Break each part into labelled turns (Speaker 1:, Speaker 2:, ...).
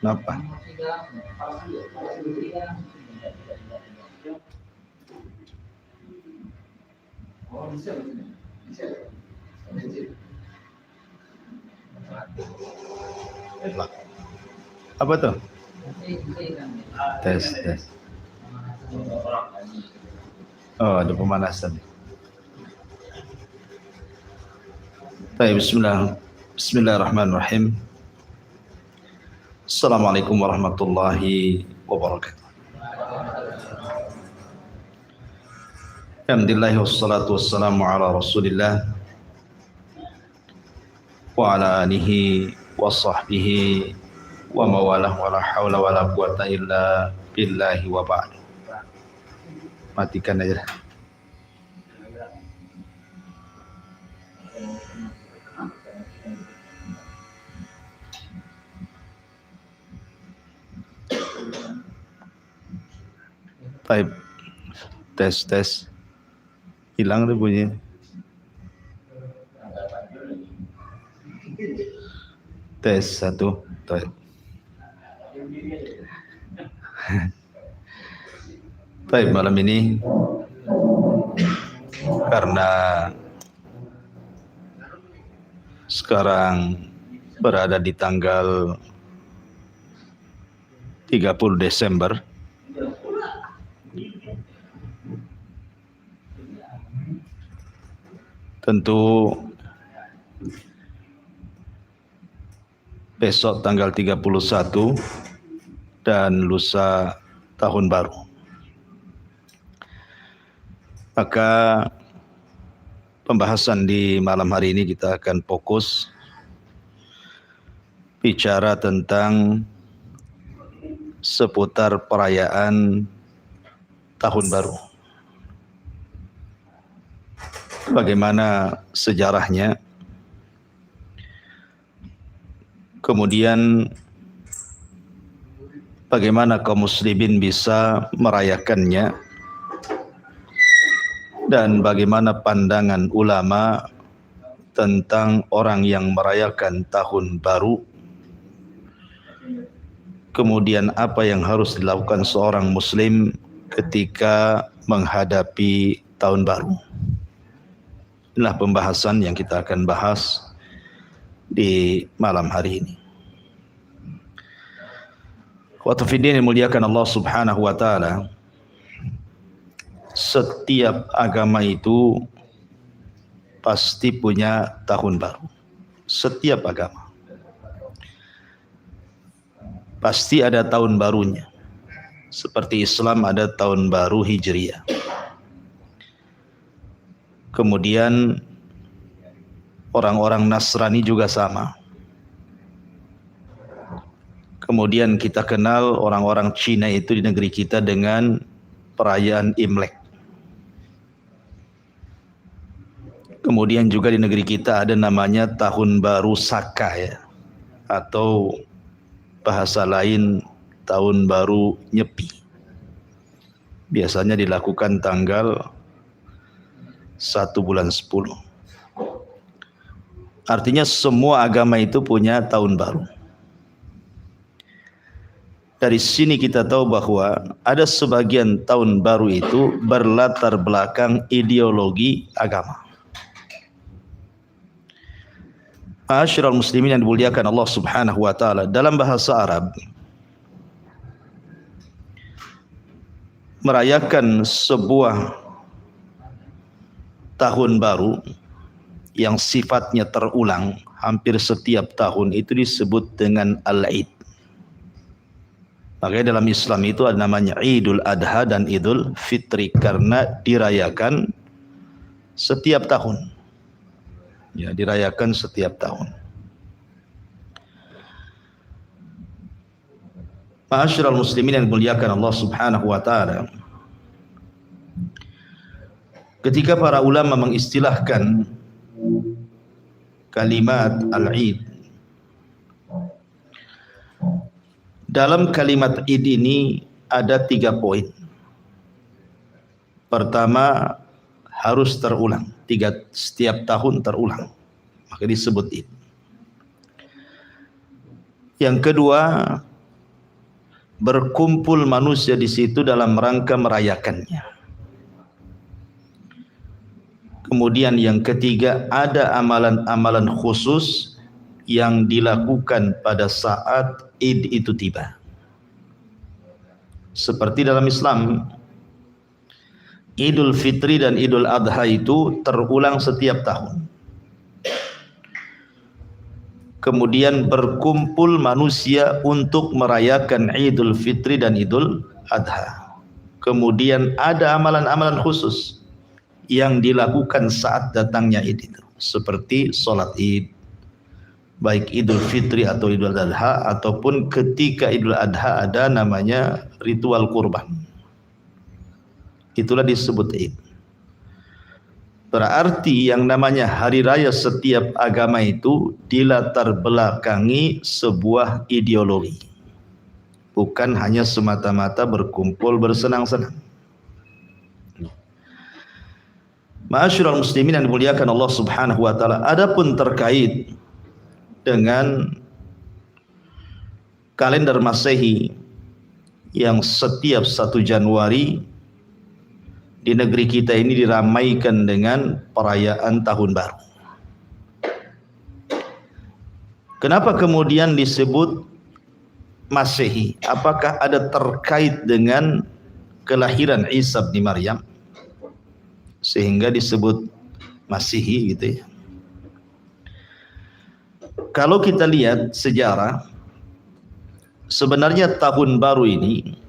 Speaker 1: Kenapa? Apa tuh? Tes. Oh, ada pemanasan. Baik, Bismillahirrahmanirrahim. Assalamualaikum warahmatullahi wabarakatuh. Alhamdulillah wassalatu wassalamu ala Rasulillah wa ala alihi wa sahbihi wa mawalah wa la hawla wa la quwata illa billahi wa ba'd. Matikan aja. Baik. Tes. Hilang deh bunyi. Tes 1. Baik. Baik, malam ini karena sekarang berada di tanggal 30 Desember tentu besok tanggal 31 dan lusa tahun baru. Maka pembahasan di malam hari ini kita akan fokus bicara tentang seputar perayaan tahun baru. Bagaimana sejarahnya, kemudian bagaimana kaum muslimin bisa merayakannya, dan bagaimana pandangan ulama tentang orang yang merayakan tahun baru, kemudian apa yang harus dilakukan seorang muslim ketika menghadapi tahun baru. Inilah pembahasan yang kita akan bahas di malam hari ini. Wa tafidin muliakan Allah Subhanahu wa taala. Setiap agama itu pasti punya tahun baru. Setiap agama pasti ada tahun barunya. Seperti Islam ada tahun baru Hijriah. Kemudian orang-orang Nasrani juga sama. Kemudian kita kenal orang-orang Cina itu di negeri kita dengan perayaan Imlek. Kemudian juga di negeri kita ada namanya tahun baru Saka ya, atau bahasa lain tahun baru Nyepi. Biasanya dilakukan tanggal 1 bulan 10. Artinya semua agama itu punya tahun baru. Dari sini kita tahu bahwa ada sebagian tahun baru itu berlatar belakang ideologi agama. Ma'asyiral muslimin yang dimuliakan Allah Subhanahu wa taala, dalam bahasa Arab merayakan sebuah tahun baru yang sifatnya terulang hampir setiap tahun itu disebut dengan Al-Id. Makanya dalam Islam itu ada namanya Idul Adha dan Idul Fitri karena dirayakan setiap tahun. Ya, dirayakan setiap tahun. Ma'asyiral muslimin yang dimuliakan Allah Subhanahu wa taala. Ketika para ulama mengistilahkan kalimat Al-Id, dalam kalimat Id ini ada 3 poin. Pertama, harus terulang, setiap tahun terulang, maka disebut Id. Yang kedua, berkumpul manusia di situ dalam rangka merayakannya. Kemudian yang ketiga, ada amalan-amalan khusus yang dilakukan pada saat Id itu tiba. Seperti dalam Islam, Idul Fitri dan Idul Adha itu terulang setiap tahun. Kemudian berkumpul manusia untuk merayakan Idul Fitri dan Idul Adha. Kemudian ada amalan-amalan khusus yang dilakukan saat datangnya Id itu, seperti sholat Id, baik Idul Fitri atau Idul Adha, ataupun ketika Idul Adha ada namanya ritual kurban. Itulah disebut Id. Berarti yang namanya hari raya setiap agama itu dilatar belakangi sebuah ideologi, bukan hanya semata-mata berkumpul bersenang-senang. Ma'asyiral muslimin yang dimuliakan Allah Subhanahu wa taala, adapun terkait dengan kalender Masehi yang setiap 1 Januari di negeri kita ini diramaikan dengan perayaan Tahun Baru. Kenapa kemudian disebut Masehi? Apakah ada terkait dengan kelahiran Isa bin Maryam sehingga disebut Masehi gitu ya? Kalau kita lihat sejarah, sebenarnya Tahun Baru ini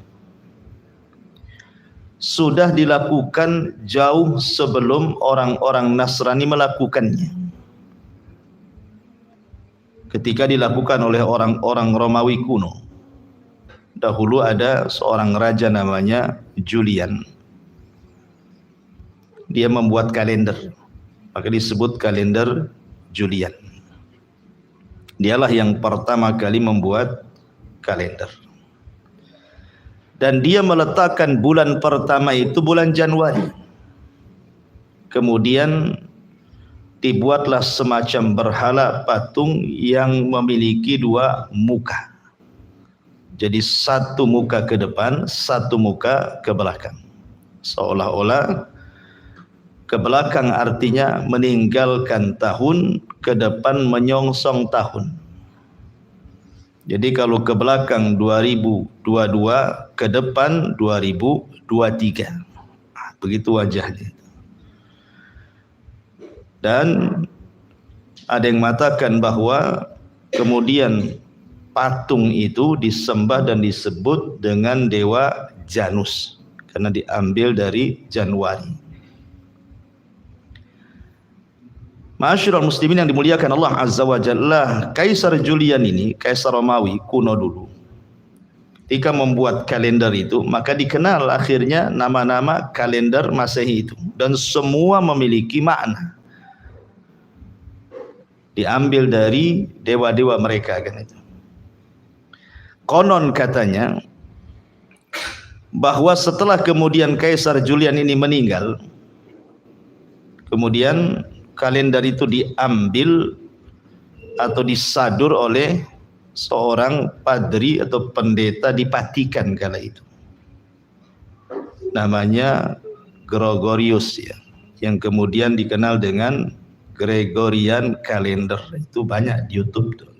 Speaker 1: sudah dilakukan jauh sebelum orang-orang Nasrani melakukannya. Ketika dilakukan oleh orang-orang Romawi kuno, dahulu ada seorang raja namanya Julian. Dia membuat kalender, maka disebut kalender Julian. Dialah yang pertama kali membuat kalender. Dan dia meletakkan bulan pertama itu bulan Januari. Kemudian dibuatlah semacam berhala patung yang memiliki 2 muka. Jadi 1 muka ke depan, 1 muka ke belakang. Seolah-olah ke belakang artinya meninggalkan tahun, ke depan menyongsong tahun. Jadi kalau ke belakang 2022, ke depan 2023. Begitu wajahnya. Dan ada yang mengatakan bahwa kemudian patung itu disembah dan disebut dengan dewa Janus karena diambil dari Januari. Ma'asyiral muslimin yang dimuliakan Allah Azza wa Jalla, Kaisar Julian ini, Kaisar Romawi kuno dulu, ketika membuat kalender itu, maka dikenal akhirnya nama-nama kalender Masehi itu, dan semua memiliki makna. Diambil dari dewa-dewa mereka kan itu. Konon katanya bahwa setelah kemudian Kaisar Julian ini meninggal, kemudian kalender itu diambil atau disadur oleh seorang padri atau pendeta di Vatikan kala itu. Namanya Gregorius ya, yang kemudian dikenal dengan Gregorian Calendar. Itu banyak di YouTube tuh,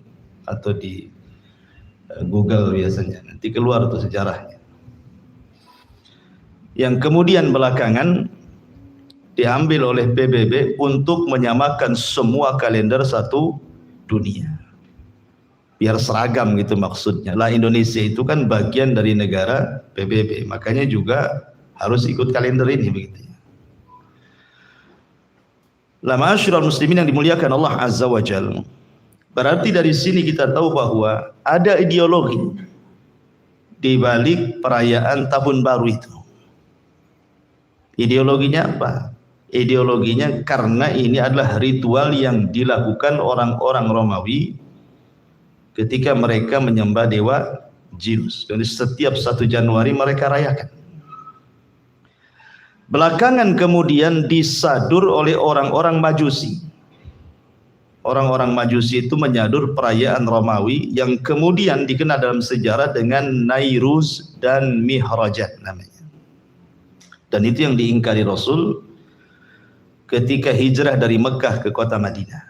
Speaker 1: atau di Google biasanya. Nanti keluar tuh sejarahnya. Yang kemudian belakangan diambil oleh PBB untuk menyamakan semua kalender satu dunia, biar seragam gitu maksudnya. Lah Indonesia itu kan bagian dari negara PBB, makanya juga harus ikut kalender ini begitu. Lah ma'asyiral muslimin yang dimuliakan Allah Azza wa Jalla, berarti dari sini kita tahu bahwa ada ideologi di balik perayaan Tahun Baru itu. Ideologinya apa? Ideologinya karena ini adalah ritual yang dilakukan orang-orang Romawi ketika mereka menyembah dewa Zeus. Dan setiap 1 Januari mereka rayakan. Belakangan kemudian disadur oleh orang-orang Majusi. orang-orang Majusi itu menyadur perayaan Romawi yang kemudian dikenal dalam sejarah dengan Nairuz dan Mihrajat namanya. Dan itu yang diingkari Rasul ketika hijrah dari Mekah ke kota Madinah.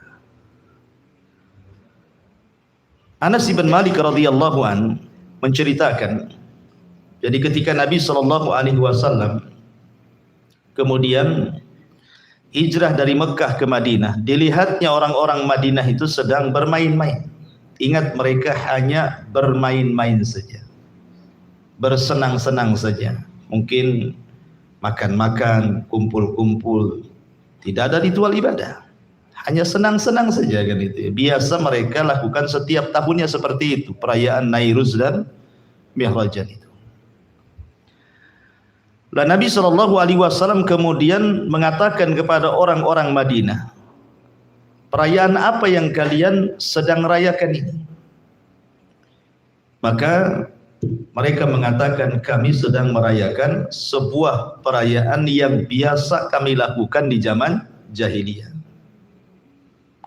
Speaker 1: Anas bin Malik radhiyallahu an menceritakan, jadi ketika Nabi SAW kemudian hijrah dari Mekah ke Madinah, dilihatnya orang-orang Madinah itu sedang bermain-main. Ingat, mereka hanya bermain-main saja, bersenang-senang saja, mungkin makan-makan, kumpul-kumpul, tidak ada ritual ibadah, hanya senang-senang saja kan itu. Biasa mereka lakukan setiap tahunnya seperti itu, perayaan Nairuz dan Mihrajat itu. Lah Nabi SAW kemudian mengatakan kepada orang-orang Madinah, perayaan apa yang kalian sedang rayakan ini? Maka mereka mengatakan, kami sedang merayakan sebuah perayaan yang biasa kami lakukan di zaman jahiliyah.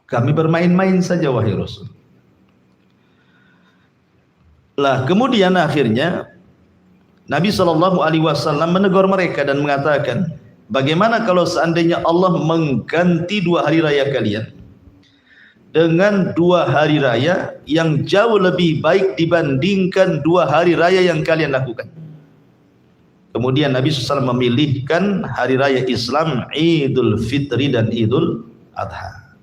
Speaker 1: Kami bermain-main saja wahai Rasul. Lah kemudian akhirnya Nabi SAW menegur mereka dan mengatakan, bagaimana kalau seandainya Allah mengganti 2 hari raya kalian dengan 2 hari raya yang jauh lebih baik dibandingkan 2 hari raya yang kalian lakukan. Kemudian Nabi SAW memilihkan hari raya Islam, Idul Fitri dan Idul Adha.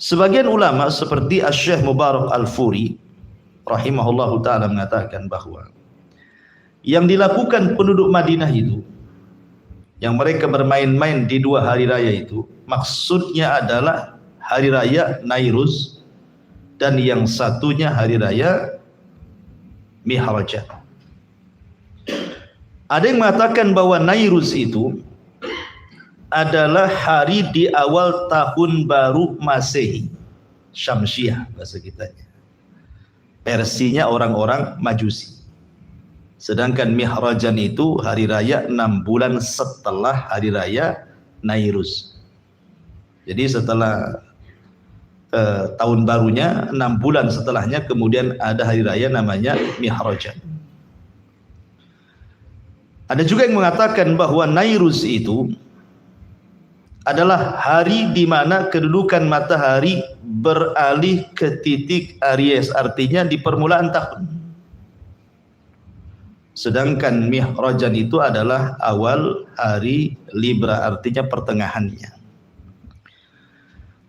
Speaker 1: Sebagian ulama seperti Asy-Syaikh Mubarak Al-Furi rahimahullahu ta'ala mengatakan bahwa yang dilakukan penduduk Madinah itu, yang mereka bermain-main di 2 hari raya itu, maksudnya adalah hari raya Nairuz dan yang satunya hari raya Mihrajat. Ada yang mengatakan bahwa Nairuz itu adalah hari di awal tahun baru Masehi, Syamsiah bahasa kitanya, versinya orang-orang Majusi. Sedangkan Mihrajan itu hari raya 6 bulan setelah hari raya Nairuz. Jadi setelah tahun barunya 6 bulan setelahnya kemudian ada hari raya namanya Mihrajan. Ada juga yang mengatakan bahwa Nairuz itu adalah hari di mana kedudukan matahari beralih ke titik Aries, artinya di permulaan tahun. Sedangkan Mihrajan itu adalah awal hari Libra, artinya pertengahannya.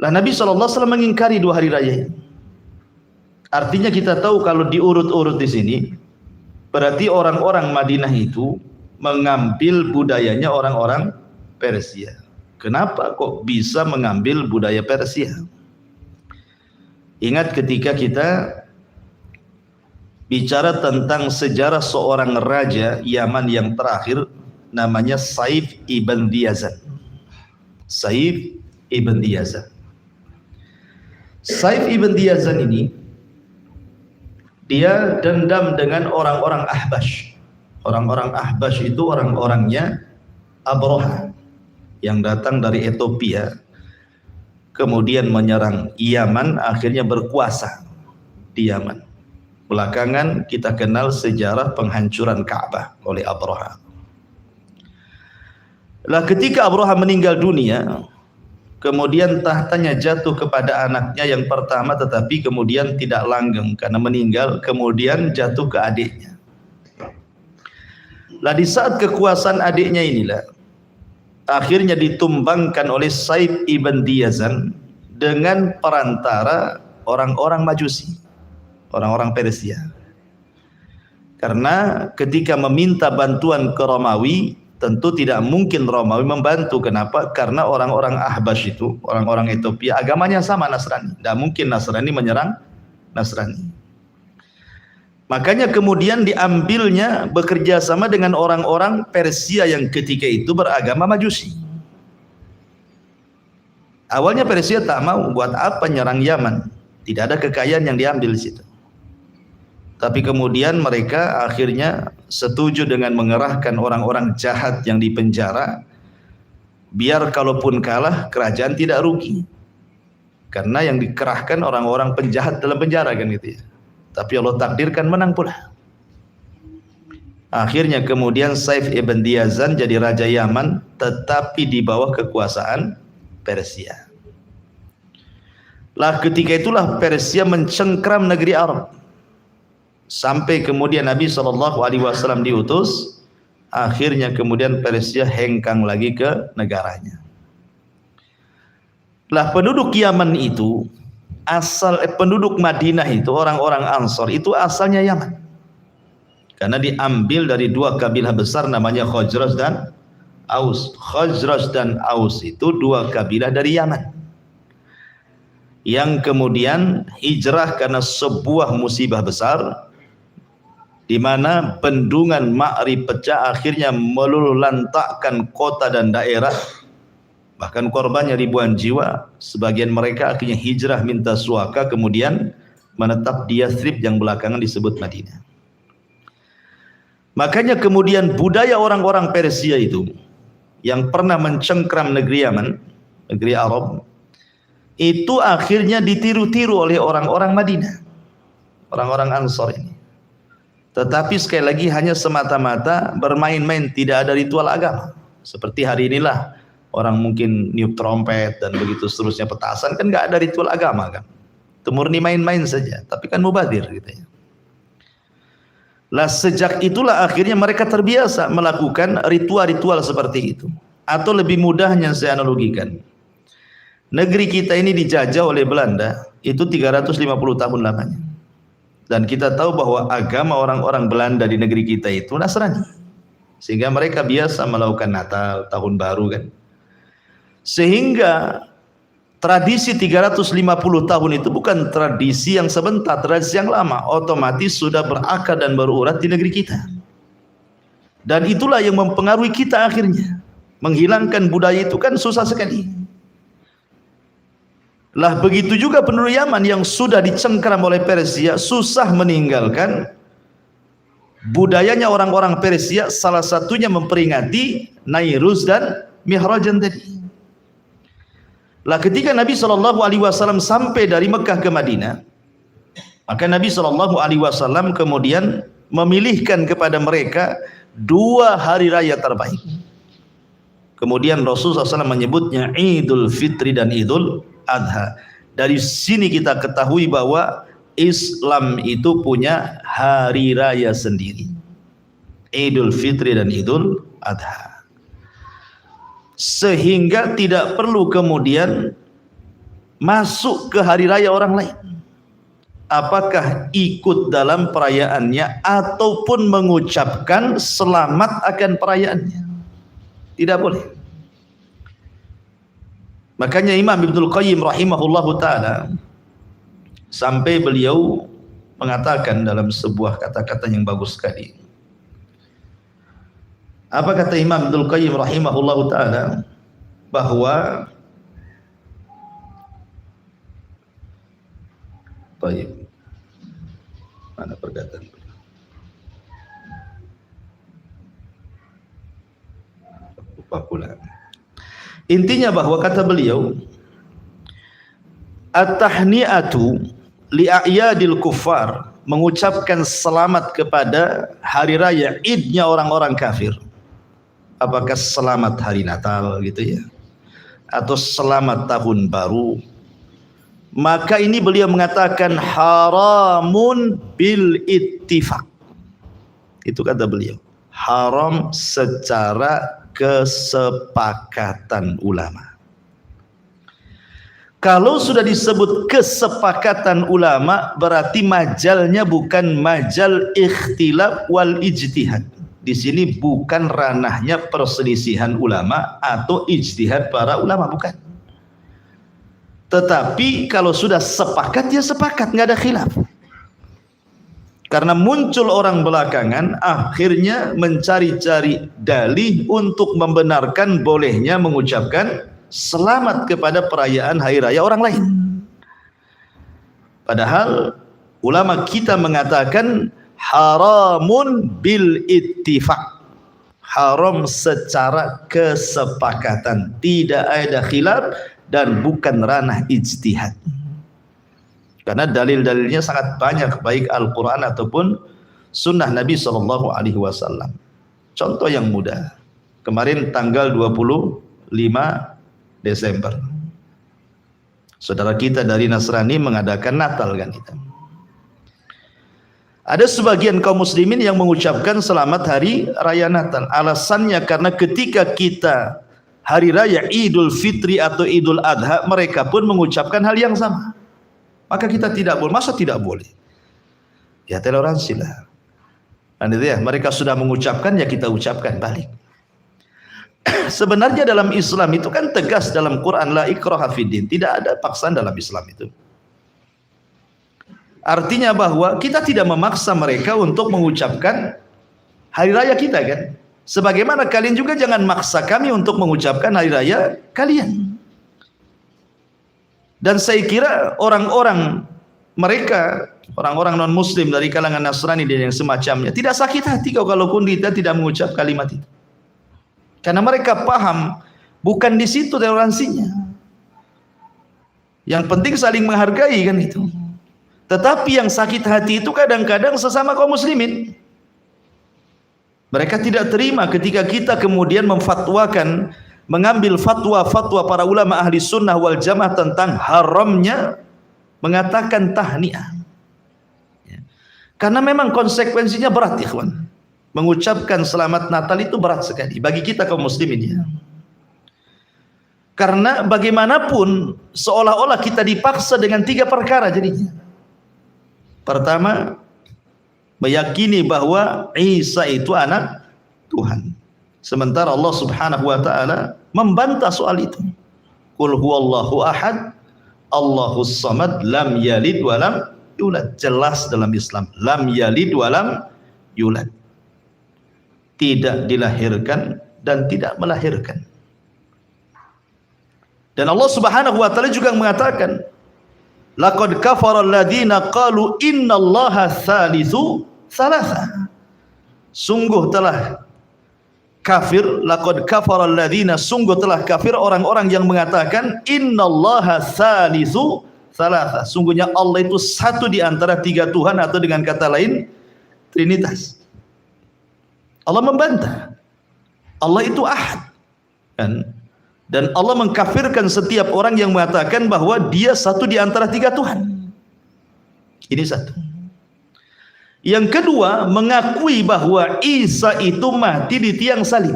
Speaker 1: Lah Nabi SAW mengingkari 2 hari raya ini. Artinya kita tahu kalau diurut-urut di sini, berarti orang-orang Madinah itu mengambil budayanya orang-orang Persia. Kenapa kok bisa mengambil budaya Persia? Ingat ketika kita bicara tentang sejarah seorang raja Yaman yang terakhir, namanya Saif ibn Diyazan. Saif ibn Diyazan. Saif ibn Diyazan ini, dia dendam dengan orang-orang Ahbash. Orang-orang Ahbash itu orang-orangnya Abraha yang datang dari Ethiopia, kemudian menyerang Yaman, akhirnya berkuasa di Yaman. Belakangan kita kenal sejarah penghancuran Ka'bah oleh Abraha. Lah ketika Abraha meninggal dunia, kemudian tahtanya jatuh kepada anaknya yang pertama, tetapi kemudian tidak langgeng karena meninggal, kemudian jatuh ke adiknya. Lah di saat kekuasaan adiknya inilah akhirnya ditumbangkan oleh Saif ibn Diyazan dengan perantara orang-orang Majusi, orang-orang Persia. Karena ketika meminta bantuan ke Romawi, tentu tidak mungkin Romawi membantu. Kenapa? Karena orang-orang Ahbash itu, orang-orang Ethiopia, agamanya sama, Nasrani. Tidak mungkin Nasrani menyerang Nasrani. Makanya kemudian diambilnya bekerja sama dengan orang-orang Persia yang ketika itu beragama Majusi. Awalnya Persia tak mau, buat apa nyerang Yaman? Tidak ada kekayaan yang diambil di situ. Tapi kemudian mereka akhirnya setuju dengan mengerahkan orang-orang jahat yang dipenjara, biar kalaupun kalah kerajaan tidak rugi. Karena yang dikerahkan orang-orang penjahat dalam penjara kan gitu ya. Tapi Allah takdirkan menang pula. Akhirnya kemudian Saif ibn Diyazan jadi raja Yaman, tetapi di bawah kekuasaan Persia. Lah ketika itulah Persia mencengkram negeri Arab. Sampai kemudian Nabi SAW diutus, akhirnya kemudian Persia hengkang lagi ke negaranya. Lah penduduk Yaman itu penduduk Madinah itu orang-orang Ansor itu asalnya Yaman. Karena diambil dari dua kabilah besar namanya Khazraj dan Aus. Khazraj dan Aus itu dua kabilah dari Yaman. Yang kemudian hijrah karena sebuah musibah besar, di mana bendungan Ma'rib pecah, akhirnya meluluhlantakkan kota dan daerah, bahkan korbannya ribuan jiwa. Sebagian mereka akhirnya hijrah minta suaka, kemudian menetap di Yathrib yang belakangan disebut Madinah. Makanya kemudian budaya orang-orang Persia itu yang pernah mencengkram negeri Yaman, negeri Arab, itu akhirnya ditiru-tiru oleh orang-orang Madinah, orang-orang Ansor ini. Tetapi sekali lagi hanya semata-mata bermain-main, tidak ada ritual agama. Seperti hari inilah orang mungkin niup trompet dan begitu seterusnya, petasan, kan nggak ada ritual agama kan. Itu murni main-main saja, tapi kan mubadir gitu ya. Lah sejak itulah akhirnya mereka terbiasa melakukan ritual-ritual seperti itu. Atau lebih mudahnya saya analogikan, negeri kita ini dijajah oleh Belanda itu 350 tahun lamanya. Dan kita tahu bahwa agama orang-orang Belanda di negeri kita itu Nasrani. Sehingga mereka biasa melakukan Natal, Tahun Baru kan. Sehingga tradisi 350 tahun itu bukan tradisi yang sebentar, tradisi yang lama. Otomatis sudah berakar dan berurat di negeri kita. Dan itulah yang mempengaruhi kita akhirnya. Menghilangkan budaya itu kan susah sekali. Lah begitu juga penduduk Yaman yang sudah dicengkram oleh Persia, susah meninggalkan budayanya orang-orang Persia, salah satunya memperingati Nairuz dan Mihrajan tadi. Lah ketika Nabi SAW sampai dari Mekah ke Madinah, maka Nabi SAW kemudian memilihkan kepada mereka 2 hari raya terbaik. Kemudian Rasulullah SAW menyebutnya Idul Fitri dan Idul Adha. Dari sini kita ketahui bahwa Islam itu punya hari raya sendiri, Idul Fitri dan Idul Adha. Sehingga tidak perlu kemudian masuk ke hari raya orang lain. Apakah ikut dalam perayaannya ataupun mengucapkan selamat akan perayaannya. Tidak boleh. Makanya Imam Ibnul Qayyim rahimahullahu ta'ala sampai beliau mengatakan dalam sebuah kata-kata yang bagus sekali. Apa kata Imam Ibnul Qayyim rahimahullahu ta'ala? Bahwa baik, mana perkataan beliau? Lupa pula. Intinya bahwa kata beliau, at-tahni'atu li'a'yadil kuffar, mengucapkan selamat kepada hari raya idnya orang-orang kafir. Apakah selamat hari Natal gitu ya, atau selamat tahun baru, maka ini beliau mengatakan haramun bil ittifaq. Itu kata beliau, haram secara kesepakatan ulama. Kalau sudah disebut kesepakatan ulama, berarti majalnya bukan majal ikhtilaf wal ijtihad. Di sini bukan ranahnya perselisihan ulama atau ijtihad para ulama, bukan. Tetapi kalau sudah sepakat, ya sepakat, nggak ada khilaf. Karena muncul orang belakangan akhirnya mencari-cari dalih untuk membenarkan bolehnya mengucapkan selamat kepada perayaan hari raya orang lain. Padahal ulama kita mengatakan haramun bil ittifaq, haram secara kesepakatan, tidak ada khilaf dan bukan ranah ijtihad. Karena dalil-dalilnya sangat banyak, baik Al-Quran ataupun sunnah Nabi SAW. Contoh yang mudah, kemarin tanggal 25 Desember, saudara kita dari Nasrani mengadakan Natal kan kita. Ada sebagian kaum muslimin yang mengucapkan selamat hari raya Natal. Alasannya karena ketika kita hari raya Idul Fitri atau Idul Adha, mereka pun mengucapkan hal yang sama. Maka kita tidak boleh. Masa tidak boleh? Ya toleransi lah. Dan itu ya, mereka sudah mengucapkan, ya kita ucapkan balik. Sebenarnya dalam Islam itu kan tegas dalam Quran, la ikraha fiddin, tidak ada paksaan dalam Islam itu. Artinya bahwa kita tidak memaksa mereka untuk mengucapkan hari raya kita kan. Sebagaimana kalian juga jangan maksa kami untuk mengucapkan hari raya kalian. Dan saya kira orang-orang mereka, orang-orang non-muslim dari kalangan Nasrani dan yang semacamnya, tidak sakit hati kalaupun kita tidak mengucap kalimat itu. Karena mereka paham bukan di situ toleransinya. Yang penting saling menghargai kan itu. Tetapi yang sakit hati itu kadang-kadang sesama kaum muslimin. Mereka tidak terima ketika kita kemudian memfatwakan, mengambil fatwa-fatwa para ulama ahli sunnah wal jamaah tentang haramnya mengatakan tahniah. Karena memang konsekuensinya berat, ikhwan. Mengucapkan selamat Natal itu berat sekali bagi kita kaum muslimin ya. Karena bagaimanapun seolah-olah kita dipaksa dengan 3 perkara jadinya. Pertama, meyakini bahwa Isa itu anak Tuhan. Sementara Allah Subhanahu wa taala membantah soal itu. Qul huwallahu ahad, Allahus samad, lam yalid wa lam yulad. Jelas dalam Islam, lam yalid wa lam yulad. Tidak dilahirkan dan tidak melahirkan. Dan Allah Subhanahu wa taala juga mengatakan, laqad kafara alladziina qalu innallaha tsalitsu tsalatsa. Sungguh telah kafir, laqad kafara alladziina, sungguh telah kafir orang-orang yang mengatakan innallaha tsalitsu tsalatsa. Sungguhnya Allah itu satu di antara 3 Tuhan, atau dengan kata lain Trinitas. Allah membantah. Allah itu ahad. Dan Allah mengkafirkan setiap orang yang mengatakan bahwa dia satu di antara 3 Tuhan. Ini satu. Yang kedua, mengakui bahwa Isa itu mati di tiang salib.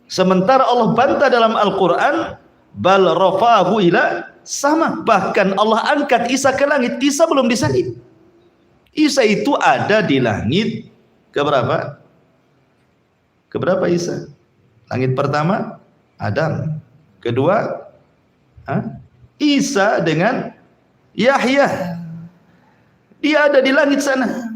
Speaker 1: Sementara Allah bantah dalam Al-Quran, bal rafa'ahu ila sama. Bahkan Allah angkat Isa ke langit. Isa belum disalib. Isa itu ada di langit keberapa? Keberapa Isa? Langit pertama Adam. Kedua Isa dengan Yahya. Dia ada di langit sana.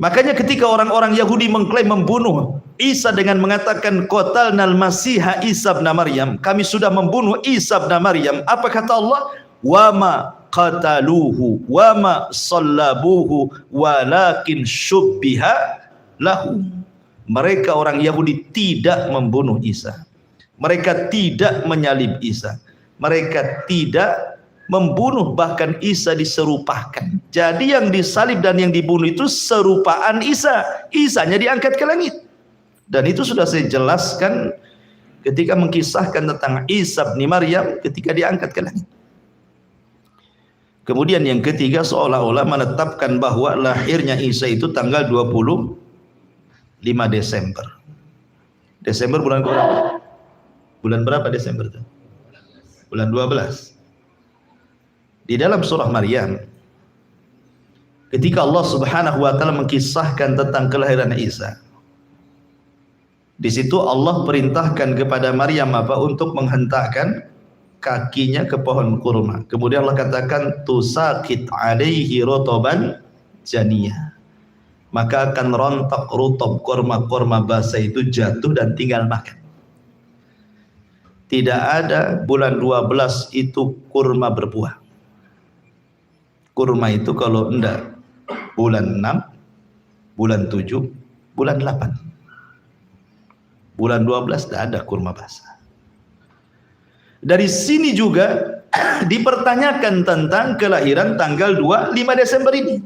Speaker 1: Makanya ketika orang-orang Yahudi mengklaim membunuh Isa dengan mengatakan qatalnal masiha Isa bin Maryam, kami sudah membunuh Isa bin Maryam, apa kata Allah? Wa ma qataluhu wa ma sallabuhu walakin syubbiha lahu. Mereka orang Yahudi tidak membunuh Isa. Mereka tidak menyalib Isa. Mereka tidak membunuh, bahkan Isa diserupakan. Jadi yang disalib dan yang dibunuh itu serupaan Isa. Isanya diangkat ke langit. Dan itu sudah saya jelaskan ketika mengkisahkan tentang Isa bin Maryam ketika diangkat ke langit. Kemudian yang ketiga, seolah-olah menetapkan bahwa lahirnya Isa itu tanggal 25 Desember. Desember bulan berapa? Bulan berapa Desember itu? Bulan 12. Di dalam surah Maryam, ketika Allah Subhanahu wa taala mengkisahkan tentang kelahiran Isa, di situ Allah perintahkan kepada Maryam untuk menghentakkan kakinya ke pohon kurma. Kemudian Allah katakan tusaqit alaihi rotoban janiyah. Maka akan rontok rutob kurma-kurma basah itu jatuh dan tinggal makan. Tidak ada bulan 12 itu kurma berbuah. Kurma itu kalau enggak bulan 6, bulan 7, bulan 8. Bulan 12 tidak ada kurma basah. Dari sini juga dipertanyakan tentang kelahiran tanggal 25 Desember ini.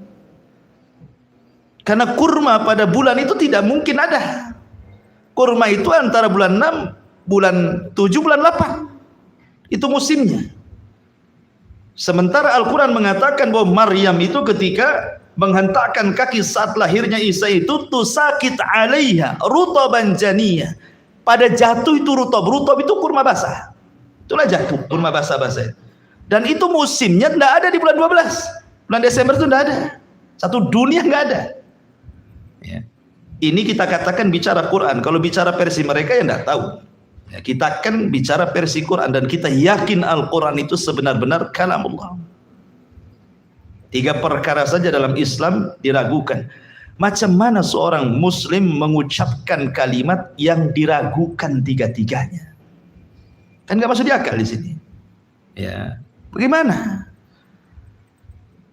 Speaker 1: Karena kurma pada bulan itu tidak mungkin ada. Kurma itu antara bulan 6, bulan 7, bulan 8. Itu musimnya. Sementara Al-Quran mengatakan bahwa Maryam itu ketika menghentakkan kaki saat lahirnya Isa itu tusakit alaiha rutaban janiyah. Pada jatuh itu rutab itu kurma basah. Itulah jatuh kurma basah-basah. Dan itu musimnya tidak ada di bulan 12. Bulan Desember itu tidak ada. Satu dunia nggak ada. Ya. Ini kita katakan bicara Quran. Kalau bicara versi mereka ya tidak tahu. Ya, kita kan bicara versi Quran dan kita yakin Al-Quran itu sebenar-benar kalamullah. 3 perkara saja dalam Islam diragukan. Macam mana seorang Muslim mengucapkan kalimat yang diragukan 3-tiganya? Kan nggak masuk di akal di sini. Ya, bagaimana?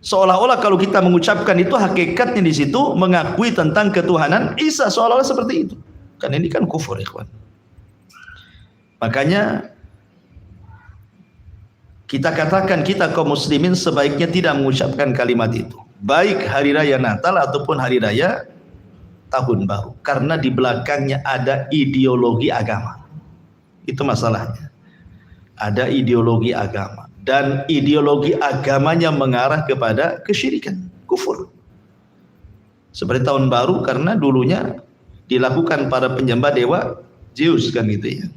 Speaker 1: Seolah-olah kalau kita mengucapkan itu hakikatnya di situ mengakui tentang ketuhanan Isa, seolah-olah seperti itu. Kan ini kan kufur, ikhwan. Makanya kita katakan kita kaum muslimin sebaiknya tidak mengucapkan kalimat itu, baik hari raya Natal ataupun hari raya Tahun Baru, karena di belakangnya ada ideologi agama. Itu masalahnya. Ada ideologi agama dan ideologi agamanya mengarah kepada kesyirikan, kufur. Seperti Tahun Baru karena dulunya dilakukan para penyembah dewa Zeus kan gitu ya.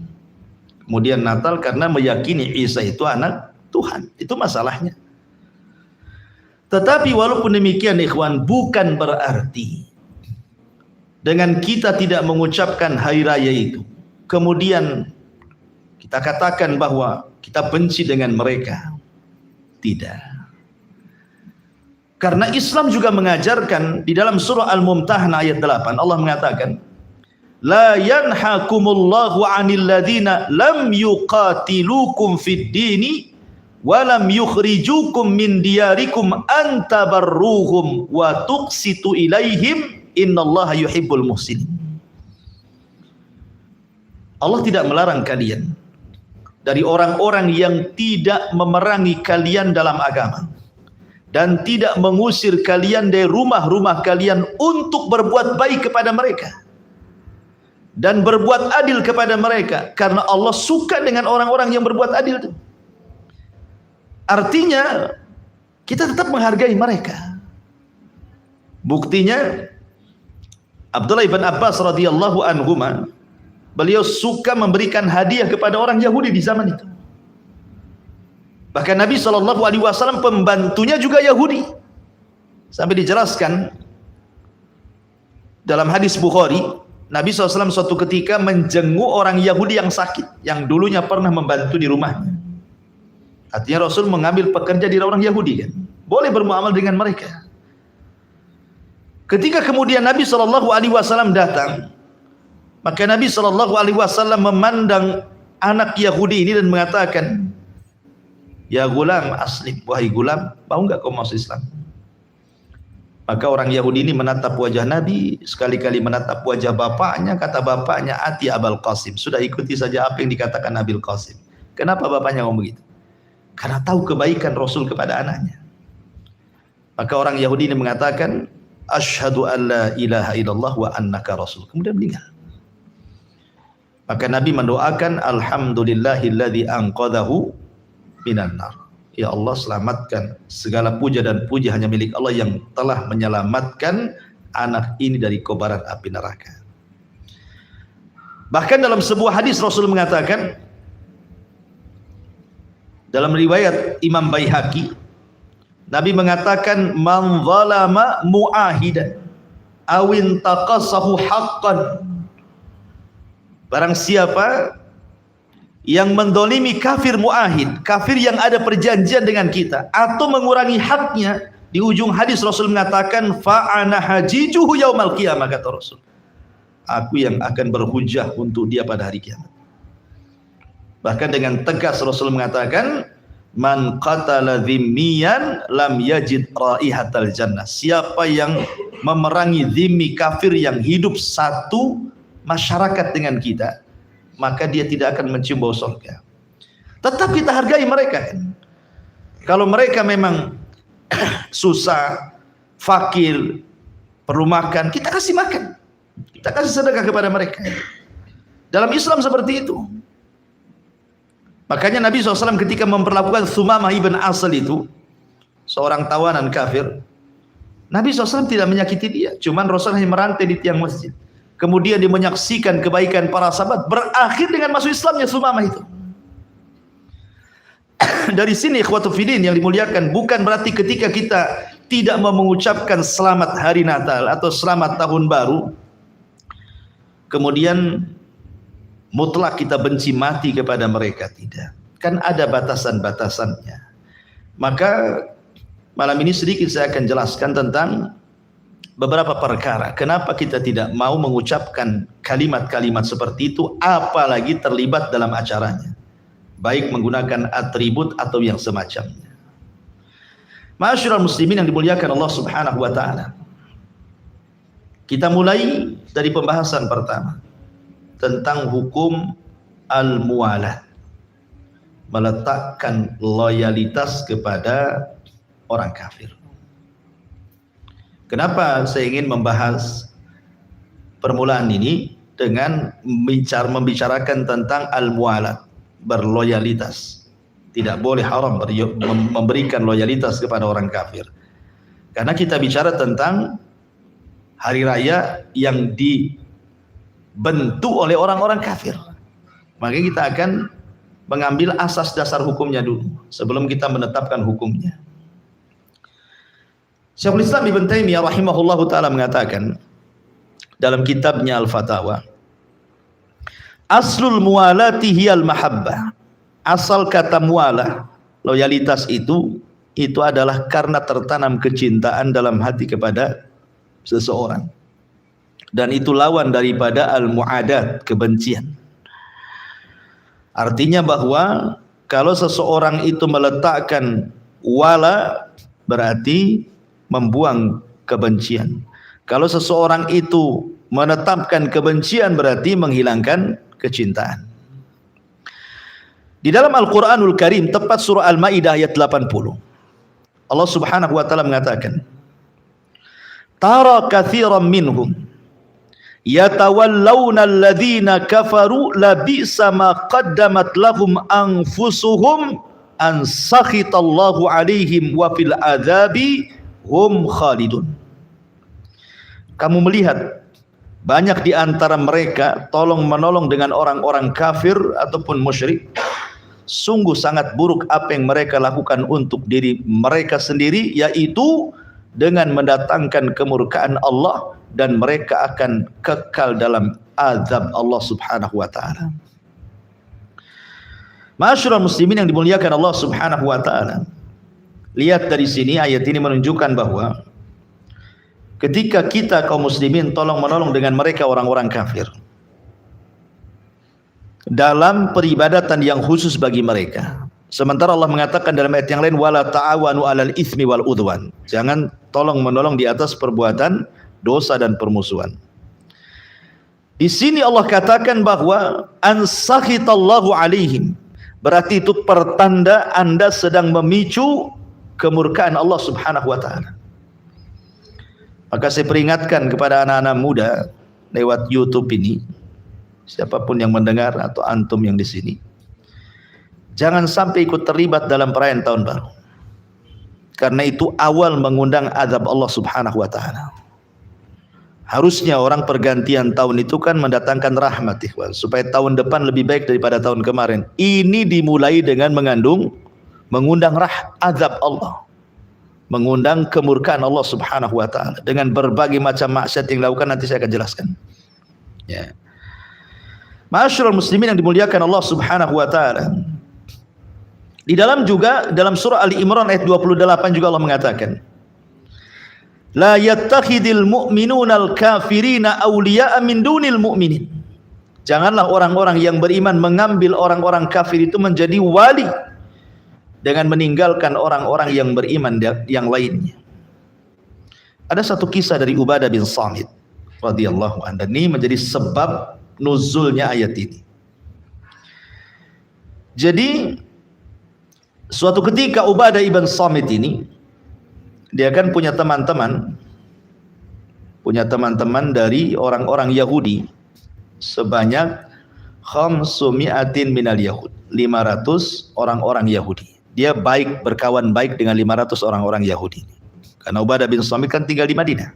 Speaker 1: Kemudian Natal karena meyakini Isa itu anak Tuhan. Itu masalahnya. Tetapi walaupun demikian ikhwan, bukan berarti dengan kita tidak mengucapkan hari raya itu kemudian kita katakan bahwa kita benci dengan mereka. Tidak. Karena Islam juga mengajarkan di dalam surah Al-Mumtahanah ayat 8 Allah mengatakan la yanhakumullahu 'anil ladzina lam yuqatilukum fid dini wa lam yukhrijukum min diyarikum an tabarruhum wa tuqsitu ilaihim innallaha yuhibbul muhsinin. Allah tidak melarang kalian dari orang-orang yang tidak memerangi kalian dalam agama dan tidak mengusir kalian dari rumah-rumah kalian untuk berbuat baik kepada mereka dan berbuat adil kepada mereka, karena Allah suka dengan orang-orang yang berbuat adil itu. Artinya kita tetap menghargai mereka. Buktinya Abdullah bin Abbas radhiyallahu anhuma, beliau suka memberikan hadiah kepada orang Yahudi di zaman itu. Bahkan Nabi SAW pembantunya juga Yahudi. Sampai dijelaskan dalam hadis Bukhari, Nabi SAW suatu ketika menjenguk orang Yahudi yang sakit, yang dulunya pernah membantu di rumahnya. Artinya Rasul mengambil pekerja di orang Yahudi kan, boleh bermuamal dengan mereka. Ketika kemudian Nabi SAW datang, maka Nabi SAW memandang anak Yahudi ini dan mengatakan, ya gulam aslim, wahai gulam, mau enggak kau masuk Islam? Maka orang Yahudi ini menatap wajah Nabi, sekali-kali menatap wajah bapaknya, kata bapaknya, ati Abul Qasim, sudah ikuti saja apa yang dikatakan Abil Qasim. Kenapa bapaknya ngomong begitu? Karena tahu kebaikan Rasul kepada anaknya. Maka orang Yahudi ini mengatakan, asyhadu an la ilaha illallah wa annaka rasul. Kemudian meninggal. Maka Nabi mendoakan, alhamdulillahilladzi anqadhahu minan nar. Ya Allah, selamatkan, segala puja dan puji hanya milik Allah yang telah menyelamatkan anak ini dari kobaran api neraka. Bahkan dalam sebuah hadis Rasul mengatakan, dalam riwayat Imam Baihaqi, Nabi mengatakan, man zalama mu'ahidan awin taqasahu haqqan, barang siapa yang mendolimi kafir mu'ahid, kafir yang ada perjanjian dengan kita, atau mengurangi haknya, di ujung hadis Rasul mengatakan, fa'ana hajijuhu yaumal qiyamah, kata Rasul, aku yang akan berhujjah untuk dia pada hari kiamat. Bahkan dengan tegas Rasul mengatakan, man qatala dhimmiyan lam yajid raihatal jannah, siapa yang memerangi dhimmi, kafir yang hidup satu masyarakat dengan kita, maka dia tidak akan mencium bau surga. Tetap kita hargai mereka. Kalau mereka memang susah, fakir, perlu makan, kita kasih makan. Kita kasih sedekah kepada mereka. Dalam Islam seperti itu. Makanya Nabi SAW ketika memperlakukan Thumamah ibn Asal itu, seorang tawanan kafir, Nabi SAW tidak menyakiti dia. Cuman Rasulullah hanya merantai di tiang masjid. Kemudian dia menyaksikan kebaikan para sahabat, berakhir dengan masuk Islamnya Thumamah itu. Dari sini ikhwatul filin yang dimuliakan, bukan berarti ketika kita tidak mau mengucapkan selamat hari Natal atau selamat tahun baru, kemudian mutlak kita benci mati kepada mereka. Tidak. Kan ada batasan-batasannya. Maka malam ini sedikit saya akan jelaskan tentang beberapa perkara. Kenapa kita tidak mau mengucapkan kalimat-kalimat seperti itu, apalagi terlibat dalam acaranya. Baik menggunakan atribut atau yang semacamnya. Ma'asyiral muslimin yang dimuliakan Allah Subhanahu wa taala. Kita mulai dari pembahasan pertama tentang hukum al-muwalah. Meletakkan loyalitas kepada orang kafir. Kenapa saya ingin membahas permulaan ini dengan membicarakan tentang al-muwalah, berloyalitas. Tidak boleh haram memberikan loyalitas kepada orang kafir. Karena kita bicara tentang hari raya yang dibentuk oleh orang-orang kafir. Maka kita akan mengambil asas dasar hukumnya dulu sebelum kita menetapkan hukumnya. Syekhul Islam Ibn Taimiyah rahimahullahu taala mengatakan dalam kitabnya Al-Fatawa, aslul muwalati hiyal mahabbah. Asal kata muwalah, loyalitas itu adalah karena tertanam kecintaan dalam hati kepada seseorang. Dan itu lawan daripada al-mu'adat, kebencian. Artinya bahwa kalau seseorang itu meletakkan wala, berarti membuang kebencian. Kalau seseorang itu menetapkan kebencian, berarti menghilangkan kecintaan. Di dalam Al-Quranul Karim, tepat surah Al-Ma'idah ayat 80, Allah Subhanahu wa ta'ala mengatakan, tara kathiran minhum yatawallawna alladhina kafaru labisa ma qaddamat lahum anfusuhum an sakhitallahu alaihim wa fil adzabi hum khalidun. Kamu melihat banyak di antara mereka tolong menolong dengan orang-orang kafir ataupun musyrik. Sungguh sangat buruk apa yang mereka lakukan untuk diri mereka sendiri, yaitu dengan mendatangkan kemurkaan Allah, dan mereka akan kekal dalam azab Allah Subhanahu wa taala. Ma'asyiral muslimin yang dimuliakan Allah Subhanahu wa taala. Lihat dari sini, ayat ini menunjukkan bahwa ketika kita kaum muslimin tolong menolong dengan mereka orang-orang kafir dalam peribadatan yang khusus bagi mereka, sementara Allah mengatakan dalam ayat yang lain, wala ta'awanu 'alal itsmi wal udwan, jangan tolong menolong di atas perbuatan dosa dan permusuhan. Di sini Allah katakan bahwa ansakhitallahu alaihim, berarti itu pertanda Anda sedang memicu kemurkaan Allah Subhanahu wa taala. Maka saya peringatkan kepada anak-anak muda lewat YouTube ini, siapapun yang mendengar atau antum yang di sini, jangan sampai ikut terlibat dalam perayaan tahun baru. Karena itu awal mengundang azab Allah Subhanahu wa taala. Harusnya orang pergantian tahun itu kan mendatangkan rahmat, ikhwan, supaya tahun depan lebih baik daripada tahun kemarin. Ini dimulai dengan mengundang azab Allah, mengundang kemurkaan Allah Subhanahu wa taala dengan berbagai macam maksiat yang dilakukan. Nanti saya akan jelaskan. Ya. Ma'asyiral muslimin yang dimuliakan Allah Subhanahu wa taala. Di dalam surah Ali Imran ayat 28 juga Allah mengatakan, la yattakhidul mu'minuna al-kafirina awliya'a min dunil mu'minin. Janganlah orang-orang yang beriman mengambil orang-orang kafir itu menjadi wali dengan meninggalkan orang-orang yang beriman yang lainnya. Ada satu kisah dari Ubadah bin Samit radhiyallahu anhu, ini menjadi sebab nuzulnya ayat ini. Jadi Suatu ketika Ubadah ibn Samit ini, dia kan punya teman-teman dari orang-orang Yahudi sebanyak 500 minal Yahud, 500 orang-orang Yahudi. Dia berkawan baik dengan 500 orang-orang Yahudi. Karena Ubadah bin Samit kan tinggal di Madinah.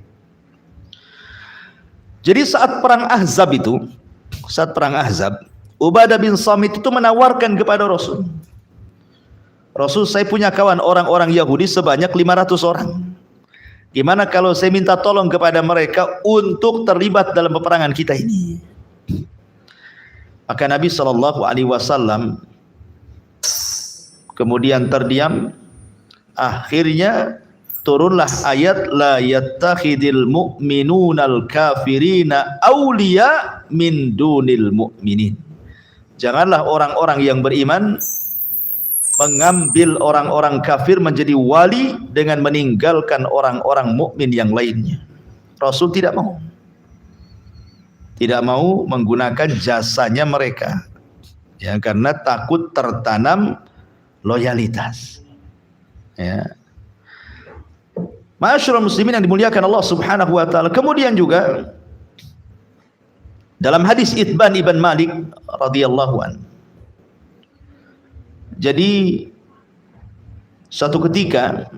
Speaker 1: Jadi saat perang Ahzab, Ubadah bin Samit itu menawarkan kepada Rasul, saya punya kawan orang-orang Yahudi sebanyak 500 orang. Gimana kalau saya minta tolong kepada mereka untuk terlibat dalam peperangan kita ini? Maka Nabi SAW kemudian terdiam. Akhirnya turunlah ayat la yattakhidil mu'minunal kafirina awliya min dunil mu'minin. Janganlah orang-orang yang beriman mengambil orang-orang kafir menjadi wali dengan meninggalkan orang-orang mukmin yang lainnya. Rasul tidak mau menggunakan jasanya mereka, ya, karena takut tertanam loyalitas. Ya. Ma'asyiral muslimin yang dimuliakan Allah Subhanahu wa taala. Kemudian juga dalam hadis Itban ibn Malik radhiyallahu anhu, jadi suatu ketika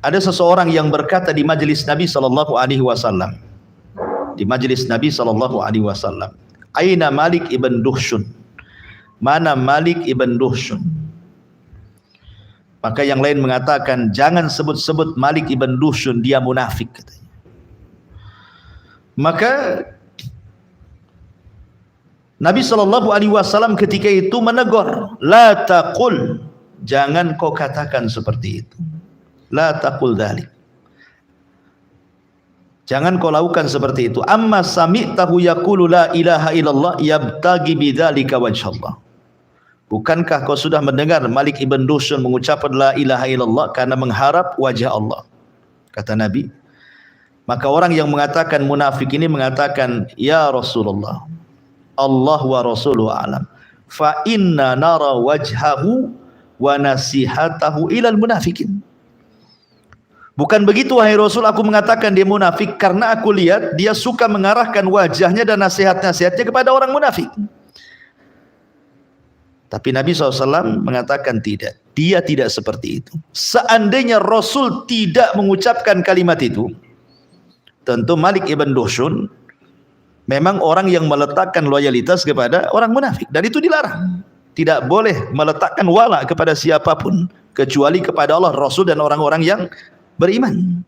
Speaker 1: ada seseorang yang berkata di majelis Nabi sallallahu alaihi wasallam, aina Malik ibn Duhshun, mana Malik ibn Duhshun? Maka yang lain mengatakan, jangan sebut-sebut Malik ibn Duhshun, dia munafik, katanya. Maka Nabi SAW ketika itu menegur, la taqul, jangan kau katakan seperti itu. La taqul dzalik. Jangan kau lakukan seperti itu. Amma sami'tahu yaqulu la ilaha illallah yabtagi bidzalika wajhallah. Bukankah kau sudah mendengar Malik ibn Duhshun mengucapkan la ilaha illallah karena mengharap wajah Allah? Kata Nabi. Maka orang yang mengatakan munafik ini mengatakan, ya Rasulullah, Allah wa rasuluhu a'lam, fa inna nara wajhahu wa nasihatahu ilal munafikin. Bukan begitu wahai Rasul, aku mengatakan dia munafik karena aku lihat dia suka mengarahkan wajahnya dan nasihat-nasihatnya kepada orang munafik. Tapi Nabi SAW mengatakan tidak, dia tidak seperti itu. Seandainya Rasul tidak mengucapkan kalimat itu, tentu Malik ibn Duhshun memang orang yang meletakkan loyalitas kepada orang munafik, dan itu dilarang. Tidak boleh meletakkan wala kepada siapapun kecuali kepada Allah, Rasul, dan orang-orang yang beriman.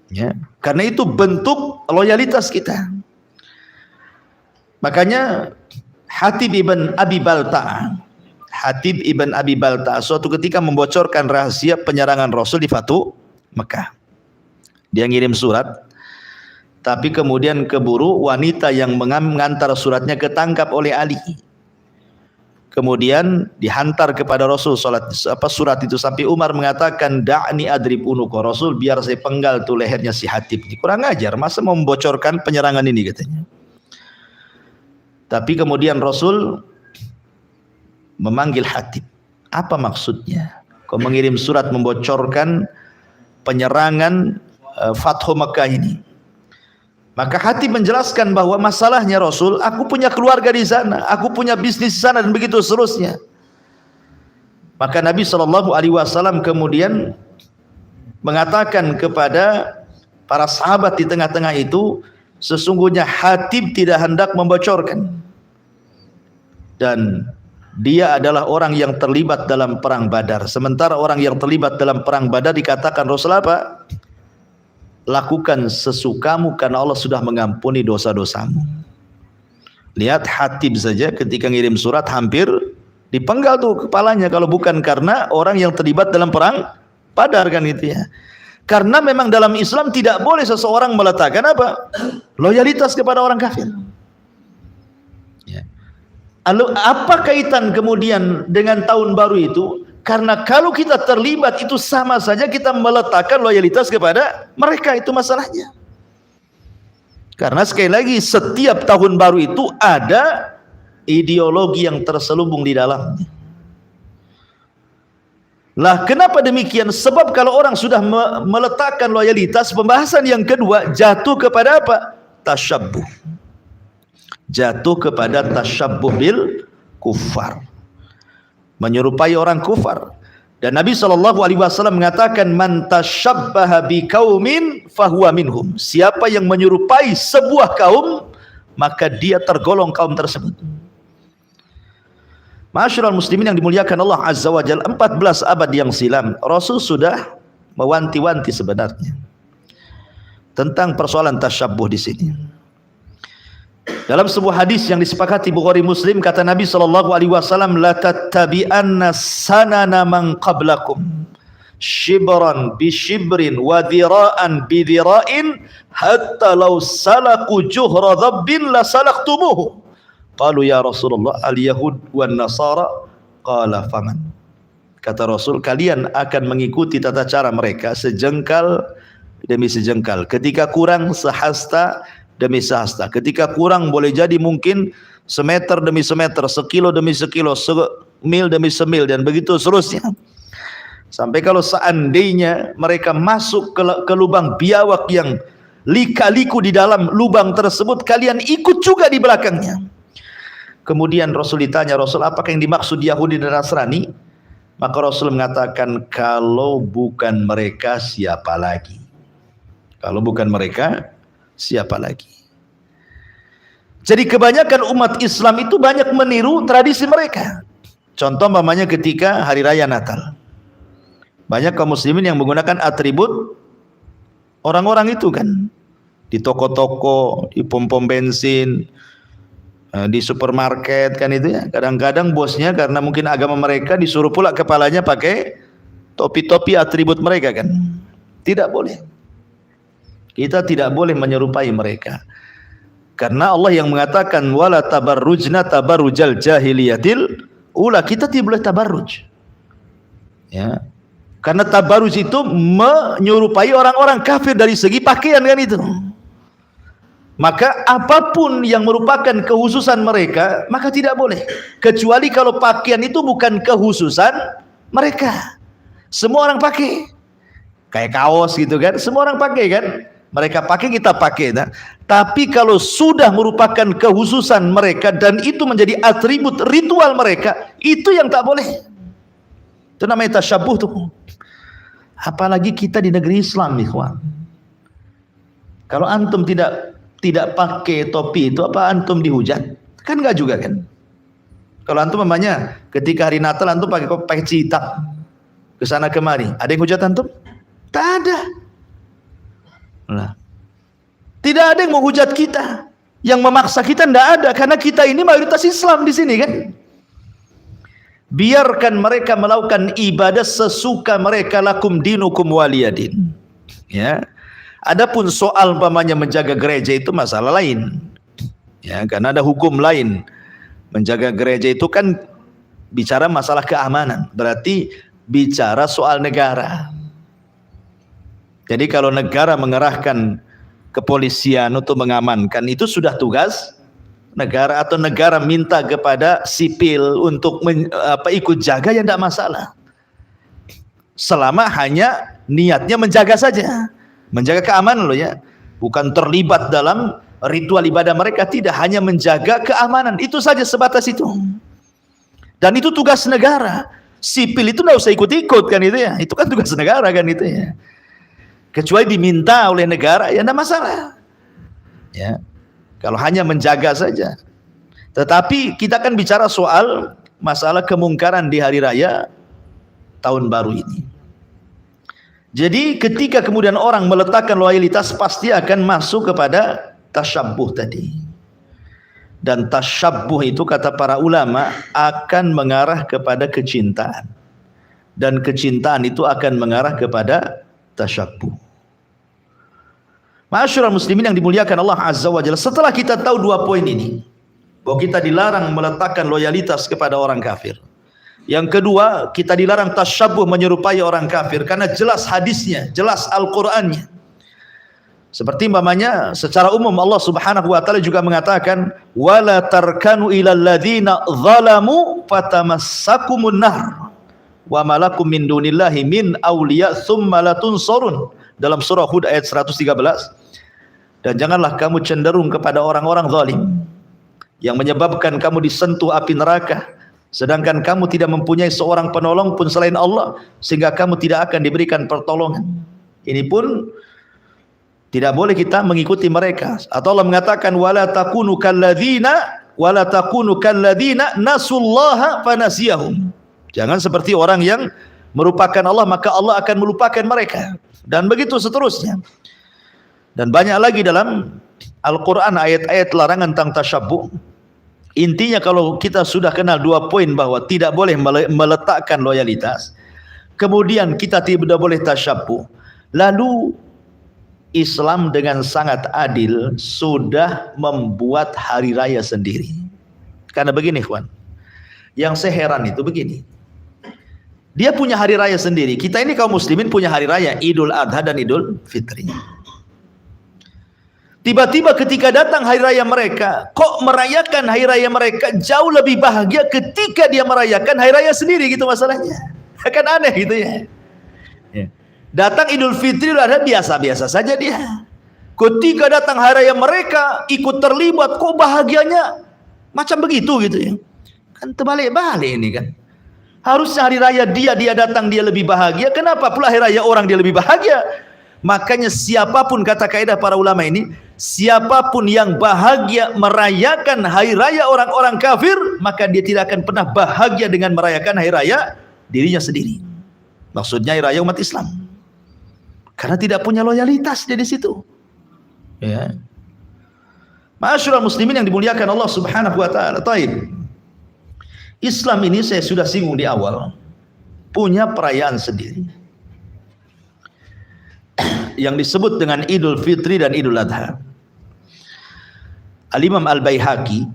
Speaker 1: Ya, karena itu bentuk loyalitas kita. Makanya Hatib ibn Abi Balta'a suatu ketika membocorkan rahasia penyerangan Rasul di Fatu Mekah. Dia ngirim surat, tapi kemudian keburu wanita yang mengantar suratnya ketangkap oleh Ali. Kemudian dihantar kepada Rasul surat itu, sampai Umar mengatakan, da'ni adrib unuqa, Rasul biar saya penggal tuh lehernya si Hatib. Kurang ajar, masa mau membocorkan penyerangan ini, katanya. Tapi kemudian Rasul memanggil Hatib. Apa maksudnya? Kau mengirim surat membocorkan penyerangan Fathu Mekah ini. Maka Hatib menjelaskan bahwa masalahnya Rasul, aku punya keluarga di sana, aku punya bisnis di sana, dan begitu seterusnya. Maka Nabi SAW kemudian mengatakan kepada para sahabat di tengah-tengah itu, sesungguhnya Hatib tidak hendak membocorkan, dan dia adalah orang yang terlibat dalam perang Badar. Sementara orang yang terlibat dalam perang Badar dikatakan Rasul apa? Lakukan sesukamu karena Allah sudah mengampuni dosa-dosamu. Lihat Hatib saja ketika ngirim surat hampir dipenggal tuh kepalanya, kalau bukan karena orang yang terlibat dalam perang Badar, kan gitu ya. Karena memang dalam Islam tidak boleh seseorang meletakkan apa? Loyalitas kepada orang kafir. Ya. Lalu apa kaitan kemudian dengan tahun baru itu? Karena kalau kita terlibat itu sama saja kita meletakkan loyalitas kepada mereka, itu masalahnya. Karena sekali lagi setiap tahun baru itu ada ideologi yang terselubung di dalamnya. Lah kenapa demikian? Sebab kalau orang sudah meletakkan loyalitas, pembahasan yang kedua jatuh kepada apa? Tasyabbuh. Jatuh kepada tasyabbuh bil kufar. Menyerupai orang kufar. Dan Nabi SAW mengatakan, man tasyabbaha biqaumin fahuwa minhum. Siapa yang menyerupai sebuah kaum, maka dia tergolong kaum tersebut. Ma'asyiral muslimin yang dimuliakan Allah Azza wa Jalla, 14 abad yang silam Rasul sudah mewanti-wanti sebenarnya tentang persoalan tasyabbuh di sini. Dalam sebuah hadis yang disepakati Bukhari Muslim, kata Nabi SAW, la tattabi'anna sanana man qablakum shibran bi shibrin wa dhira'an bi dhira'in hatta law salaku juhra dhabbin la salaktumuhu. Qalu ya Rasulullah al-yahud wan nasara, qala faman. Kata Rasul, kalian akan mengikuti tata cara mereka sejengkal demi sejengkal, ketika kurang sehasta demi sehasta, ketika kurang boleh jadi mungkin semeter demi semeter, sekilo demi sekilo, semil demi semil, dan begitu seterusnya. Sampai kalau seandainya mereka masuk ke lubang biawak yang lika-liku di dalam lubang tersebut, kalian ikut juga di belakangnya. Kemudian Rasul ditanya, Rasul, apakah yang dimaksud Yahudi dan Nasrani? Maka Rasul mengatakan, kalau bukan mereka siapa lagi? Kalau bukan mereka siapa lagi? Jadi kebanyakan umat Islam itu banyak meniru tradisi mereka. Contoh umpamanya ketika hari raya Natal, banyak kaum muslimin yang menggunakan atribut orang-orang itu kan, di toko-toko, di pom-pom bensin, di supermarket kan itu ya. Kadang-kadang bosnya karena mungkin agama mereka disuruh pula kepalanya pakai topi-topi atribut mereka kan. Tidak boleh. Kita tidak boleh menyerupai mereka. Karena Allah yang mengatakan wala tabarrujna tabarrujal jahiliyatil ula, kita tidak boleh tabarruj. Ya. Karena tabarruj itu menyerupai orang-orang kafir dari segi pakaian kan itu. Maka apapun yang merupakan kehususan mereka, maka tidak boleh. Kecuali kalau pakaian itu bukan kehususan mereka. Semua orang pakai. Kayak kaos gitu kan, semua orang pakai kan. Mereka pakai, kita pakai. Nah. Tapi kalau sudah merupakan kehususan mereka dan itu menjadi atribut ritual mereka, itu yang tak boleh. Itu namanya tasyabbuh tuh. Apalagi kita di negeri Islam, ikhwan. Kalau antum tidak pakai topi itu, apa antum dihujat? Kan enggak juga kan? Kalau antum namanya ketika hari Natal antum pakai cita ke sana kemari, ada yang hujat antum? Tak ada. Nah, tidak ada yang menghujat kita, yang memaksa kita tidak ada, karena kita ini mayoritas Islam di sini kan. Biarkan mereka melakukan ibadah sesuka mereka, lakum dinukum waliyadin. Ya. Adapun soal umpamanya menjaga gereja itu masalah lain. Ya, karena ada hukum lain. Menjaga gereja itu kan bicara masalah keamanan, berarti bicara soal negara. Jadi kalau negara mengerahkan kepolisian untuk mengamankan, itu sudah tugas negara, atau negara minta kepada sipil untuk ikut jaga, ya tidak masalah. Selama hanya niatnya menjaga saja. Menjaga keamanan loh ya. Bukan terlibat dalam ritual ibadah mereka, tidak, hanya menjaga keamanan. Itu saja, sebatas itu. Dan itu tugas negara. Sipil itu tidak usah ikut-ikut kan itu ya. Itu kan tugas negara kan itu ya. Kecuali diminta oleh negara, ya tidak masalah. Ya. Kalau hanya menjaga saja. Tetapi kita kan bicara soal masalah kemungkaran di hari raya tahun baru ini. Jadi ketika kemudian orang meletakkan loyalitas, pasti akan masuk kepada tasyabbuh tadi. Dan tasyabbuh itu kata para ulama akan mengarah kepada kecintaan. Dan kecintaan itu akan mengarah kepada tasyabbuh. Ma'asyiral muslimin yang dimuliakan Allah Azza wa Jalla, setelah kita tahu dua poin ini, bahwa kita dilarang meletakkan loyalitas kepada orang kafir. Yang kedua, kita dilarang tasyabbuh menyerupai orang kafir, karena jelas hadisnya, jelas Al-Qur'annya. Seperti umpamanya secara umum Allah Subhanahu wa taala juga mengatakan wala tarkanu ilal ladzina zalamu fatamassakumun nar wa malakum min dunillahi min awliya tsumma la tunsarun, dalam surah Hud ayat 113. Dan janganlah kamu cenderung kepada orang-orang zalim yang menyebabkan kamu disentuh api neraka, sedangkan kamu tidak mempunyai seorang penolong pun selain Allah, sehingga kamu tidak akan diberikan pertolongan. Ini pun tidak boleh kita mengikuti mereka. Atau Allah mengatakan wala takunu kalladzina nasullaha fanasiyahum. Jangan seperti orang yang merupakan Allah maka Allah akan melupakan mereka, dan begitu seterusnya. Dan banyak lagi dalam Al-Quran ayat-ayat larangan tentang tasyabbuh. Intinya kalau kita sudah kenal dua poin bahwa tidak boleh meletakkan loyalitas, kemudian kita tidak boleh tasyabbuh, lalu Islam dengan sangat adil sudah membuat hari raya sendiri. Karena begini kawan, yang saya heran itu begini, dia punya hari raya sendiri. Kita ini kaum muslimin punya hari raya Idul Adha dan Idul Fitri. Tiba-tiba ketika datang hari raya mereka, kok merayakan hari raya mereka jauh lebih bahagia ketika dia merayakan hari raya sendiri, gitu masalahnya. Kan aneh gitu ya. Datang Idul Fitri ada biasa-biasa saja dia. Ketika datang hari raya mereka ikut terlibat, kok bahagianya macam begitu gitu ya. Kan terbalik-balik ini kan. Harusnya hari raya dia datang dia lebih bahagia, kenapa pula hari raya orang dia lebih bahagia? Makanya siapapun, kata kaidah para ulama ini, siapapun yang bahagia merayakan hari raya orang-orang kafir, maka dia tidak akan pernah bahagia dengan merayakan hari raya dirinya sendiri. Maksudnya hari raya umat Islam. Karena tidak punya loyalitas dia di situ. Ya. Ma'asyiral muslimin yang dimuliakan Allah Subhanahu wa taala. Taib. Islam ini saya sudah singgung di awal, punya perayaan sendiri yang disebut dengan Idul Fitri dan Idul Adha. Al-Imam Al-Baihaqi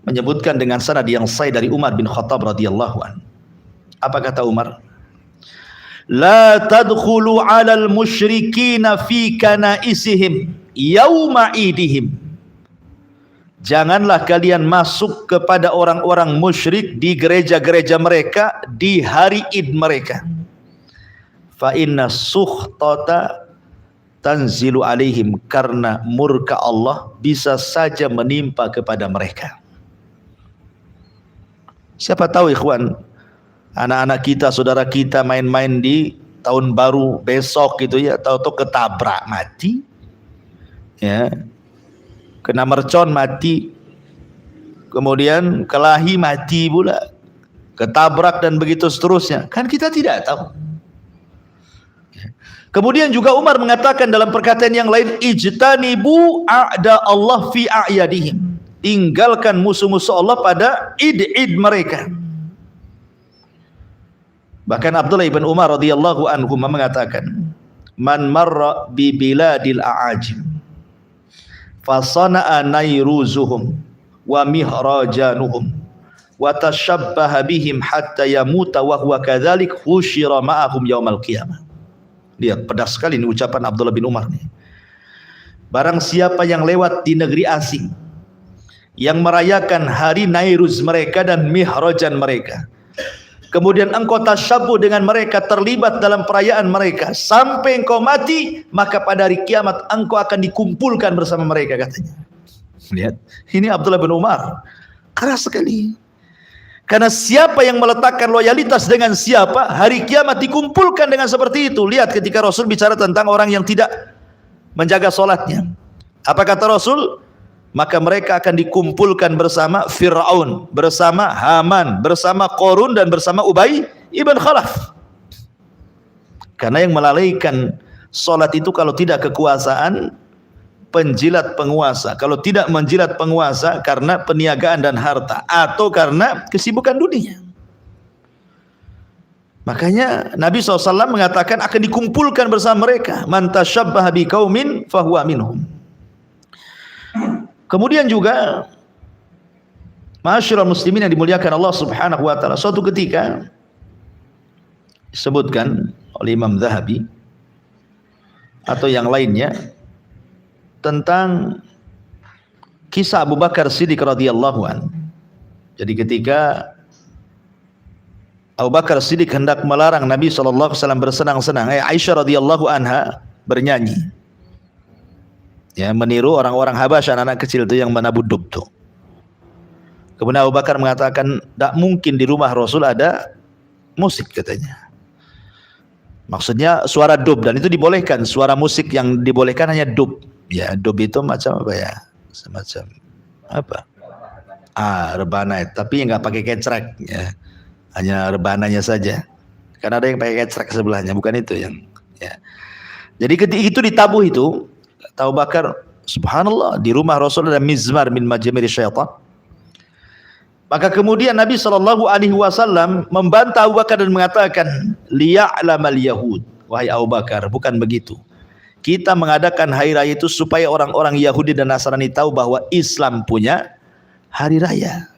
Speaker 1: menyebutkan dengan sanad yang sahih dari Umar bin Khattab radhiyallahu an. Apa kata Umar? La tadkhulu 'alal musyrikina fi kanaisihim yauma idihim. Janganlah kalian masuk kepada orang-orang musyrik di gereja-gereja mereka di hari Id mereka. Fa inna sukhtata tanzilu alaihim, karena murka Allah bisa saja menimpa kepada mereka. Siapa tahu ikhwan, anak-anak kita, saudara kita main-main di tahun baru besok gitu ya, tahu-tahu ketabrak mati, ya, kena mercon mati, kemudian kelahi mati pula, ketabrak dan begitu seterusnya. Kan kita tidak tahu. Kemudian juga Umar mengatakan dalam perkataan yang lain, ijtanibu a'da Allah fi a'yadihim. Tinggalkan musuh-musuh Allah pada id-id mereka. Bahkan Abdullah ibn Umar radhiyallahu anhu mengatakan, man marra bi biladil a'ajim fa sana'a nairuzuhum wa mihrajanuhum wa tashabbaha bihim hatta yamuta wa huwa kadzalik husyira ma'ahum yaumal qiyamah. Lihat, pedas sekali ini ucapan Abdullah bin Umar nih. Barang siapa yang lewat di negeri asing yang merayakan hari Nairuz mereka dan Mihrajan mereka, kemudian engkau tasyabbuh dengan mereka, terlibat dalam perayaan mereka sampai engkau mati, maka pada hari kiamat engkau akan dikumpulkan bersama mereka, katanya. Lihat, ini Abdullah bin Umar keras sekali. Karena siapa yang meletakkan loyalitas dengan siapa, hari kiamat dikumpulkan dengan seperti itu. Lihat ketika Rasul bicara tentang orang yang tidak menjaga sholatnya, apa kata Rasul? Maka mereka akan dikumpulkan bersama Fir'aun, bersama Haman, bersama Qarun, dan bersama Ubay ibn Khalaf. Karena yang melalaikan sholat itu kalau tidak kekuasaan, penjilat penguasa. Kalau tidak menjilat penguasa karena peniagaan dan harta, atau karena kesibukan dunia. Makanya Nabi SAW mengatakan akan dikumpulkan bersama mereka. Man tasyabbaha biqaumin fahuwa minhum. Kemudian juga, ma'asyiral muslimin yang dimuliakan Allah Subhanahu wa taala, suatu ketika disebutkan oleh Imam Zahabi atau yang lainnya tentang kisah Abu Bakar Siddiq radhiyallahu an. Jadi ketika Abu Bakar Siddiq hendak melarang Nabi SAW bersenang-senang. Aisyah radhiyallahu anha bernyanyi, ya, meniru orang-orang Habasyah, anak kecil itu yang menabuh dub tuh. Kemudian Abu Bakar mengatakan, tidak mungkin di rumah Rasul ada musik katanya. Maksudnya suara dub, dan itu dibolehkan. Suara musik yang dibolehkan hanya dub. Ya, dub itu macam apa ya? Semacam apa? Rebana, tapi nggak pakai kecrek, ya. Hanya rebananya saja. Karena ada yang pakai kecrek sebelahnya, bukan itu yang. Ya. Jadi ketika itu ditabuh itu, Abu Bakar, subhanallah, di rumah Rasul ada mizmar min majamir syaitan. Maka kemudian Nabi SAW membantah Abu Bakar dan mengatakan, liya'lamal yahud, wahai Abu Bakar, bukan begitu. Kita mengadakan hari raya itu supaya orang-orang Yahudi dan Nasrani tahu bahwa Islam punya hari raya.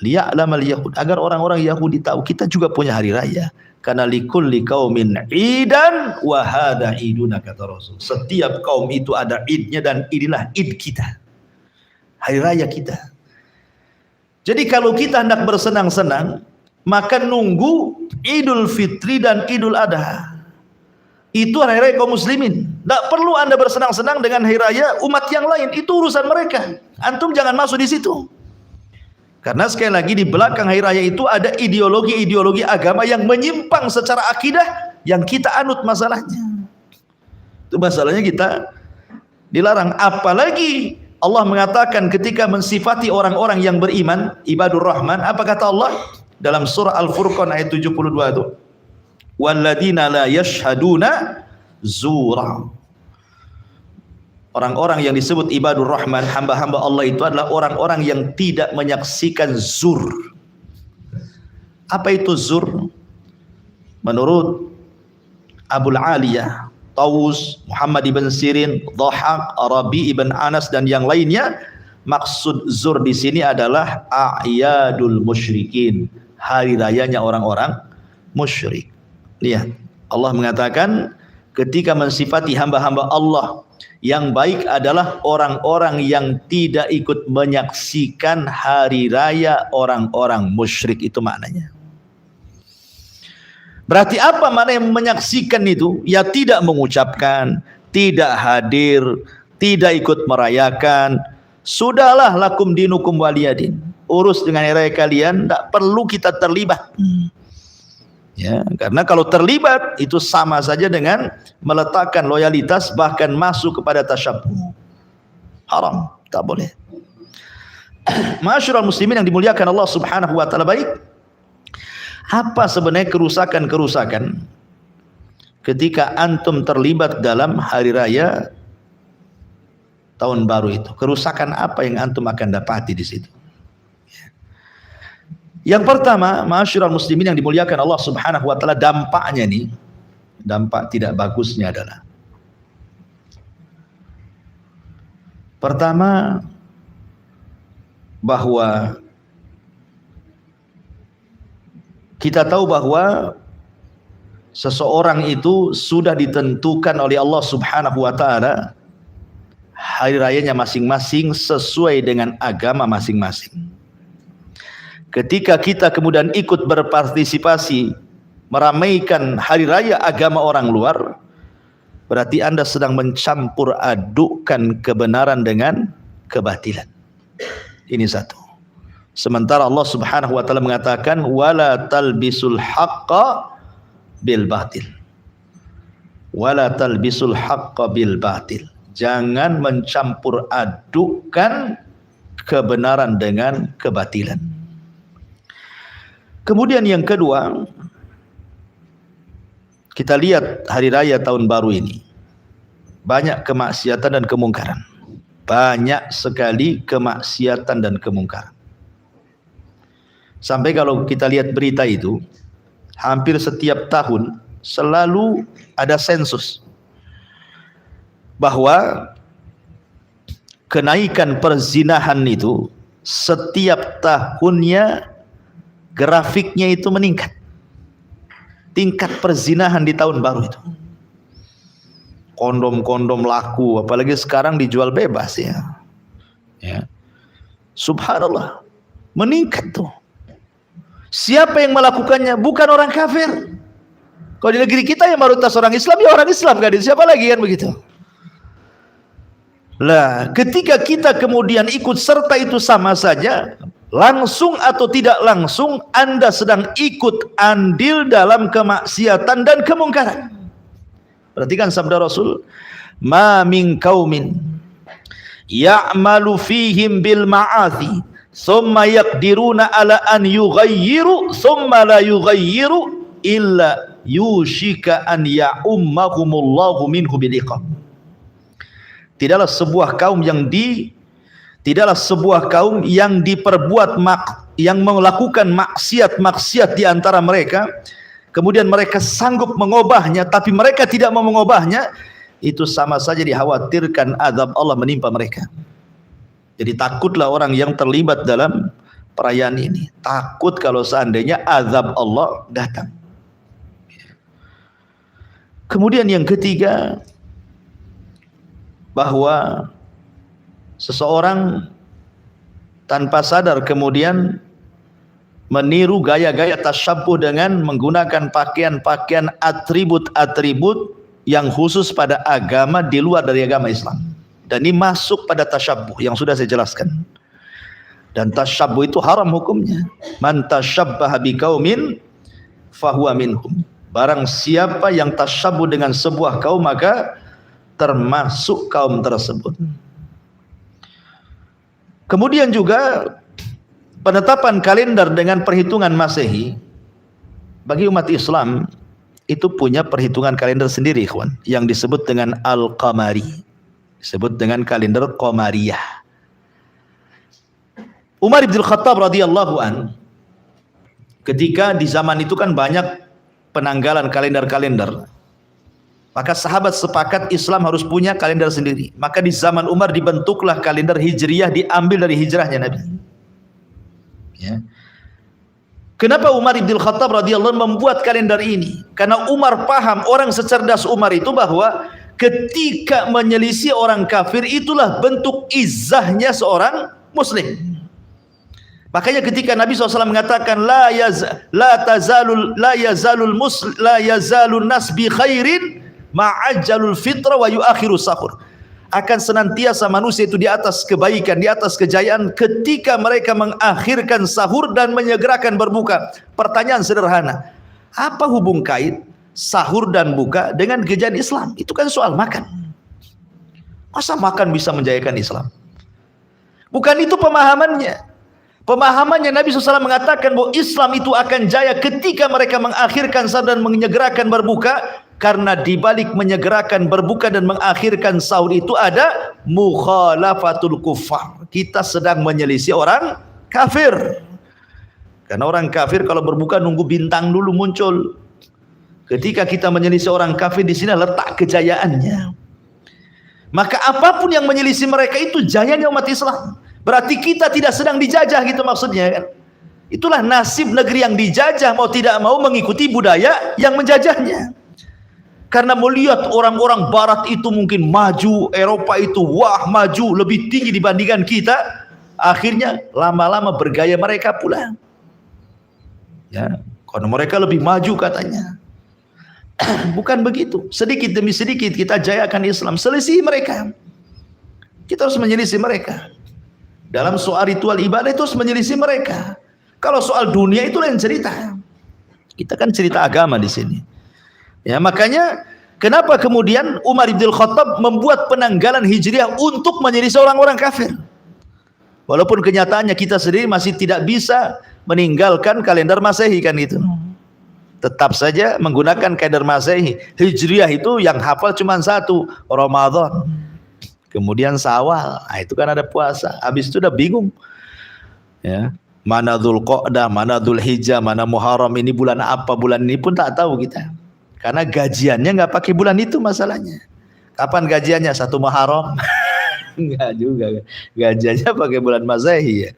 Speaker 1: Liya'lamal yahud, agar orang-orang Yahudi tahu kita juga punya hari raya. Karena likulli qaumin idan wa hadza iduna, kata Rasul. Setiap kaum itu ada idnya, dan inilah id kita, hari raya kita. Jadi kalau kita hendak bersenang-senang, maka nunggu Idul Fitri dan Idul Adha. Itu hari raya kaum muslimin. Tidak perlu Anda bersenang-senang dengan hari raya umat yang lain, itu urusan mereka. Antum jangan masuk di situ. Karena sekali lagi di belakang hari raya itu ada ideologi-ideologi agama yang menyimpang secara akidah yang kita anut masalahnya. Itu masalahnya kita dilarang. Apalagi Allah mengatakan ketika mensifati orang-orang yang beriman, ibadur rahman, apa kata Allah dalam surah Al-Furqan ayat 72 itu? Walladzina la yashhaduna zura. Orang-orang yang disebut ibadur rahman, hamba-hamba Allah itu adalah orang-orang yang tidak menyaksikan zur. Apa itu zur? Menurut Abul Aliyah, Tawus, Muhammad ibn Sirin, Dhahak, Arabi ibn Anas dan yang lainnya, maksud zur di sini adalah a'yadul musyrikin, hari rayanya orang-orang musyrik. Lihat, Allah mengatakan ketika mensifati hamba-hamba Allah yang baik adalah orang-orang yang tidak ikut menyaksikan hari raya orang-orang musyrik. Itu maknanya. Berarti apa makna yang menyaksikan itu? Ya tidak mengucapkan, tidak hadir, tidak ikut merayakan. Sudahlah, lakum dinukum waliyadin. Urus dengan hari raya kalian, tidak perlu kita terlibat. Ya, karena kalau terlibat itu sama saja dengan meletakkan loyalitas, bahkan masuk kepada tasyabbuh. Haram, tak boleh. Ma'asyiral muslimin yang dimuliakan Allah Subhanahu wa taala, baik. Apa sebenarnya kerusakan-kerusakan ketika antum terlibat dalam hari raya tahun baru itu? Kerusakan apa yang antum akan dapati di situ? Yang pertama, ma'asyiral muslimin yang dimuliakan Allah Subhanahu wa taala, dampaknya nih, dampak tidak bagusnya adalah pertama, bahwa kita tahu bahwa seseorang itu sudah ditentukan oleh Allah Subhanahu wa taala hari rayanya masing-masing sesuai dengan agama masing-masing. Ketika kita kemudian ikut berpartisipasi meramaikan hari raya agama orang luar, berarti Anda sedang mencampur adukkan kebenaran dengan kebatilan. Ini satu. Sementara Allah Subhanahu wa taala mengatakan wala talbisul haqqa bil batil. Wala talbisul haqqa bil batil. Jangan mencampur adukkan kebenaran dengan kebatilan. Kemudian yang kedua, kita lihat hari raya tahun baru ini banyak kemaksiatan dan kemungkaran. Banyak sekali kemaksiatan dan kemungkaran. Sampai kalau kita lihat berita itu, hampir setiap tahun selalu ada sensus bahwa kenaikan perzinahan itu setiap tahunnya grafiknya itu meningkat. Tingkat perzinahan di tahun baru itu. Kondom-kondom laku, apalagi sekarang dijual bebas ya. Ya. Subhanallah, meningkat tuh. Siapa yang melakukannya? Bukan orang kafir. Kalau di negeri kita yang mayoritas orang Islam, ya orang Islam, gak ada siapa lagi kan begitu. Lah, ketika kita kemudian ikut serta itu sama saja, langsung atau tidak langsung Anda sedang ikut andil dalam kemaksiatan dan kemungkaran. Perhatikan sabda Rasul, "Ma min qaumin ya'malu fihim bil ma'asi, thumma yaqdiruna ala an yughayyiru, thumma la yughayyiru illa yushika an ya'ummahumullahu minhu biliqam." Tidaklah sebuah kaum yang diperbuat yang melakukan maksiat di antara mereka, kemudian mereka sanggup mengubahnya, tapi mereka tidak mau mengubahnya, itu sama saja dikhawatirkan azab Allah menimpa mereka. Jadi takutlah orang yang terlibat dalam perayaan ini, takut kalau seandainya azab Allah datang. Kemudian yang ketiga, bahwa seseorang tanpa sadar kemudian meniru gaya-gaya tasyabbuh dengan menggunakan pakaian-pakaian atribut-atribut yang khusus pada agama di luar dari agama Islam. Dan ini masuk pada tasyabbuh yang sudah saya jelaskan. Dan tasyabbuh itu haram hukumnya. Man tasyabbaha biqaumin fahuwa minhum. Barang siapa yang tasyabbuh dengan sebuah kaum, maka termasuk kaum tersebut. Kemudian juga penetapan kalender dengan perhitungan Masehi bagi umat Islam itu punya perhitungan kalender sendiri, ikhwan, yang disebut dengan Al-Qamari, disebut dengan kalender Qamariyah. Umar bin Khattab radhiyallahu an, ketika di zaman itu kan banyak penanggalan kalender-kalender, maka sahabat sepakat Islam harus punya kalender sendiri. Maka di zaman Umar dibentuklah kalender Hijriyah, diambil dari hijrahnya Nabi. Ya. Kenapa Umar bin Khattab radhiyallahu anhu membuat kalender ini? Karena Umar paham, orang secerdas Umar itu, bahwa ketika menyelisih orang kafir itulah bentuk izzahnya seorang muslim. Makanya ketika Nabi SAW mengatakan la yazalul nas bi khairin ma'ajjalul fitra wa yuakhiru sahur. Akan senantiasa manusia itu di atas kebaikan, di atas kejayaan ketika mereka mengakhirkan sahur dan menyegerakan berbuka. Pertanyaan sederhana, apa hubung kait sahur dan buka dengan kejayaan Islam? Itu kan soal makan. Masa makan bisa menjayakan Islam? Bukan itu pemahamannya. Pemahamannya Nabi SAW mengatakan bahwa Islam itu akan jaya ketika mereka mengakhirkan sahur dan menyegerakan berbuka. Karena dibalik menyegerakan berbuka dan mengakhirkan sahur itu ada mukhalafatul kuffar. Kita sedang menyelisih orang kafir. Karena orang kafir kalau berbuka nunggu bintang dulu muncul. Ketika kita menyelisih orang kafir, di sini letak kejayaannya. Maka apapun yang menyelisih mereka itu jayanya umat Islam. Berarti kita tidak sedang dijajah, gitu maksudnya kan. Itulah nasib negeri yang dijajah, mau tidak mau mengikuti budaya yang menjajahnya. Karena melihat orang-orang barat itu mungkin maju, Eropa itu wah maju, lebih tinggi dibandingkan kita, akhirnya lama-lama bergaya mereka pula. Ya, karena mereka lebih maju katanya. Bukan begitu. Sedikit demi sedikit kita jayakan Islam, selisih mereka. Kita harus menyelisih mereka. Dalam soal ritual ibadah itu harus menyelisih mereka. Kalau soal dunia itu lain cerita. Kita kan cerita agama di sini. Ya, makanya kenapa kemudian Umar bin Khattab membuat penanggalan Hijriah untuk menyelisih orang-orang kafir. Walaupun kenyataannya kita sendiri masih tidak bisa meninggalkan kalender Masehi kan itu. Tetap saja menggunakan kalender Masehi. Hijriah itu yang hafal cuma satu, Ramadan. Kemudian Syawal. Nah, itu kan ada puasa. Habis itu udah bingung. Ya, mana Dzulqa'dah, mana Dzulhijjah, mana Muharram, ini bulan apa, bulan ini pun tak tahu kita. Karena gajiannya nggak pakai bulan itu masalahnya. Kapan gajiannya? 1 Muharram? Enggak juga. Gajiannya pakai bulan Masehi ya.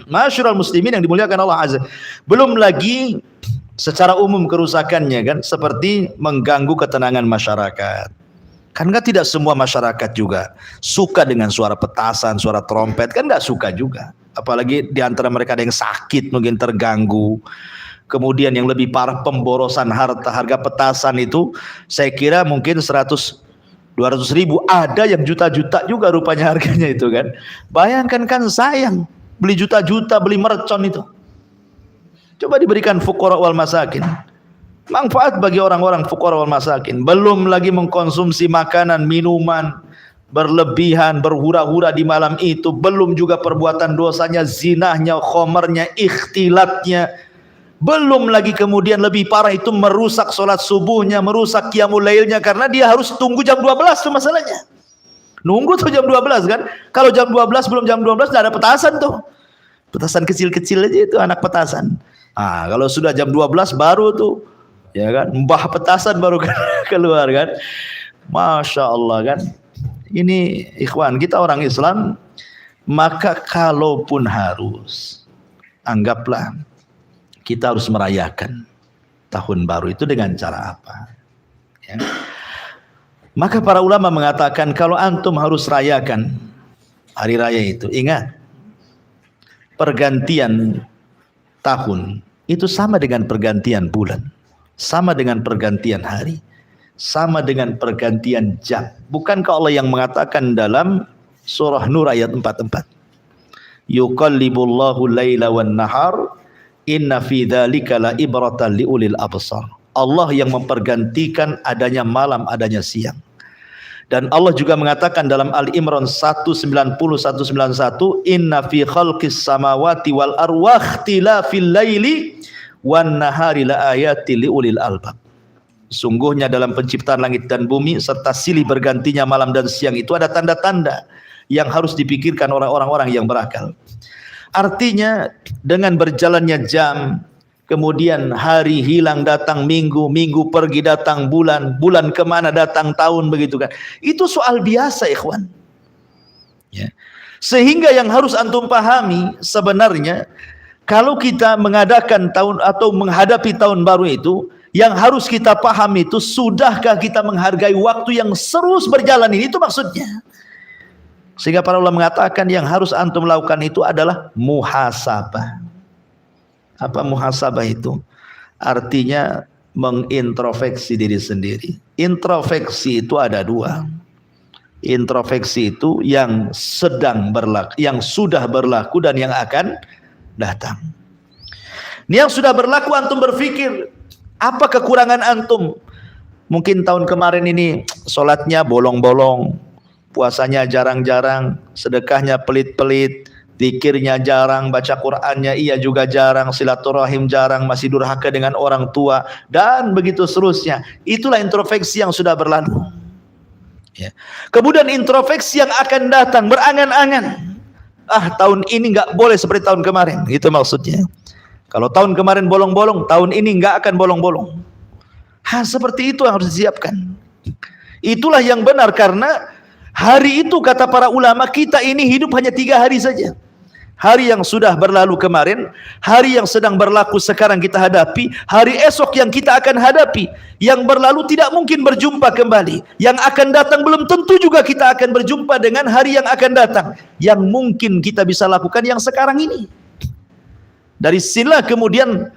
Speaker 1: Masyarul muslimin yang dimuliakan Allah Azza. Belum lagi secara umum kerusakannya kan, seperti mengganggu ketenangan masyarakat. Kan tidak semua masyarakat juga suka dengan suara petasan, suara trompet, kan nggak suka juga. Apalagi di antara mereka ada yang sakit, mungkin terganggu. Kemudian yang lebih parah pemborosan harga petasan itu, saya kira mungkin 100-200 ribu, ada yang juta-juta juga rupanya harganya itu kan. Bayangkan kan, sayang beli juta-juta, beli mercon itu. Coba diberikan fuqara wal masakin, manfaat bagi orang-orang fuqara wal masakin. Belum lagi mengkonsumsi makanan, minuman berlebihan, berhura-hura di malam itu. Belum juga perbuatan dosanya, zinahnya, khomernya, ikhtilatnya. Belum lagi kemudian lebih parah itu merusak sholat subuhnya, merusak qiyamul lailnya, karena dia harus tunggu jam 12 tuh masalahnya. Nunggu tuh jam 12 kan. Kalau jam 12 belum jam 12 tidak ada petasan tuh. Petasan kecil-kecil aja itu, anak petasan. Kalau sudah jam 12 baru tuh, ya kan, mbah petasan baru keluar kan. Masya Allah kan. Ini ikhwan, kita orang Islam, maka kalaupun harus, anggaplah kita harus merayakan tahun baru itu dengan cara apa? Ya. Maka para ulama mengatakan, kalau antum harus rayakan hari raya itu, ingat, pergantian tahun itu sama dengan pergantian bulan, sama dengan pergantian hari, sama dengan pergantian jam. Bukankah Allah yang mengatakan dalam surah Nur ayat 44, yuqallibullahu laila wan nahar inna fi dzalika la ibratan liulil absar. Allah yang mempergantikan adanya malam, adanya siang. Dan Allah juga mengatakan dalam Al-Imran 190-191, inna fi khalqis samawati wal arwakhtilafil laili wan nahari la ayati liulil albab. Sungguhnya dalam penciptaan langit dan bumi serta silih bergantinya malam dan siang itu ada tanda-tanda yang harus dipikirkan oleh orang-orang yang berakal. Artinya dengan berjalannya jam, kemudian hari hilang datang minggu, minggu pergi datang bulan, bulan kemana datang tahun, begitu kan. Itu soal biasa ikhwan. Ya. Sehingga yang harus antum pahami sebenarnya, kalau kita mengadakan tahun atau menghadapi tahun baru itu, yang harus kita pahami itu, sudahkah kita menghargai waktu yang terus berjalan ini, itu maksudnya. Sehingga para ulama mengatakan yang harus antum lakukan itu adalah muhasabah. Apa muhasabah itu? Artinya mengintrospeksi diri sendiri. Introspeksi itu ada dua. Introspeksi itu yang sedang berlaku, yang sudah berlaku dan yang akan datang. Ini yang sudah berlaku, antum berpikir, apa kekurangan antum? Mungkin tahun kemarin ini sholatnya bolong-bolong, puasanya jarang-jarang, sedekahnya pelit-pelit, zikirnya jarang, baca Qur'annya iya juga jarang, silaturahim jarang, masih durhaka dengan orang tua, dan begitu seterusnya. Itulah introspeksi yang sudah berlalu. Ya. Kemudian introspeksi yang akan datang, berangan-angan. Tahun ini nggak boleh seperti tahun kemarin, itu maksudnya. Kalau tahun kemarin bolong-bolong, tahun ini nggak akan bolong-bolong. Seperti itu yang harus disiapkan. Itulah yang benar, karena hari itu kata para ulama, kita ini hidup hanya 3 hari saja. Hari yang sudah berlalu kemarin, hari yang sedang berlaku sekarang kita hadapi, hari esok yang kita akan hadapi. Yang berlalu tidak mungkin berjumpa kembali. Yang akan datang belum tentu juga kita akan berjumpa dengan hari yang akan datang. Yang mungkin kita bisa lakukan yang sekarang ini. Dari sinilah kemudian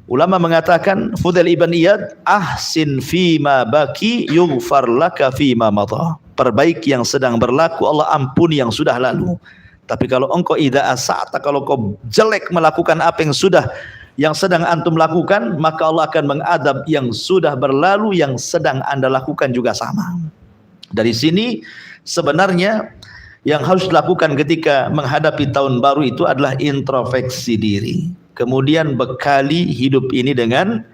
Speaker 1: ulama mengatakan, Fudail ibn Iyad, ahsin fima baki yughfar laka fima madha. Perbaiki yang sedang berlaku, Allah ampuni yang sudah lalu. Tapi kalau engkau idza asa'ta, kalau kau jelek melakukan apa yang sedang antum lakukan, maka Allah akan mengadab yang sudah berlalu, yang sedang Anda lakukan juga sama. Dari sini sebenarnya yang harus dilakukan ketika menghadapi tahun baru itu adalah introspeksi diri. Kemudian bekali hidup ini dengan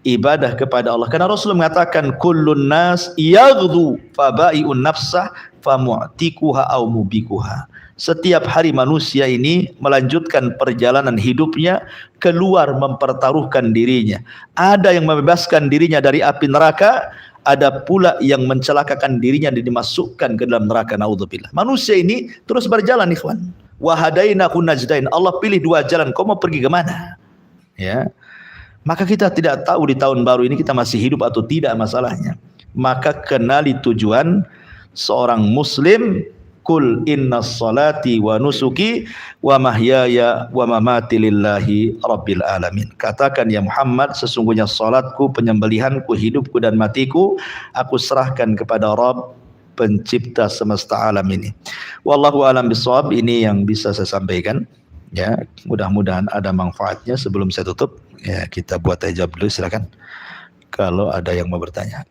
Speaker 1: ibadah kepada Allah. Karena Rasul mengatakan, kullun nas yaghdu fabai'un nafsah famu'tikuha au mubikuha. Setiap hari manusia ini melanjutkan perjalanan hidupnya, keluar mempertaruhkan dirinya. Ada yang membebaskan dirinya dari api neraka, ada pula yang mencelakakan dirinya dan dimasukkan ke dalam neraka, naudzubillah. Manusia ini terus berjalan ikhwan. Wa hadainahu najdain. Allah pilih 2 jalan, kau mau pergi ke mana? Ya. Maka kita tidak tahu di tahun baru ini kita masih hidup atau tidak masalahnya. Maka kenali tujuan seorang muslim Qul innas salati wa nusuki wa mahyaya wa mamati lillahi rabbil alamin. Katakan ya Muhammad, sesungguhnya salatku, penyembelihanku, hidupku dan matiku aku serahkan kepada Rabb pencipta semesta alam ini. Wallahu alam bisawab. Ini yang bisa saya sampaikan. Ya, mudah-mudahan ada manfaatnya. Sebelum saya tutup, ya kita buat hijab dulu, silakan. Kalau ada yang mau bertanya.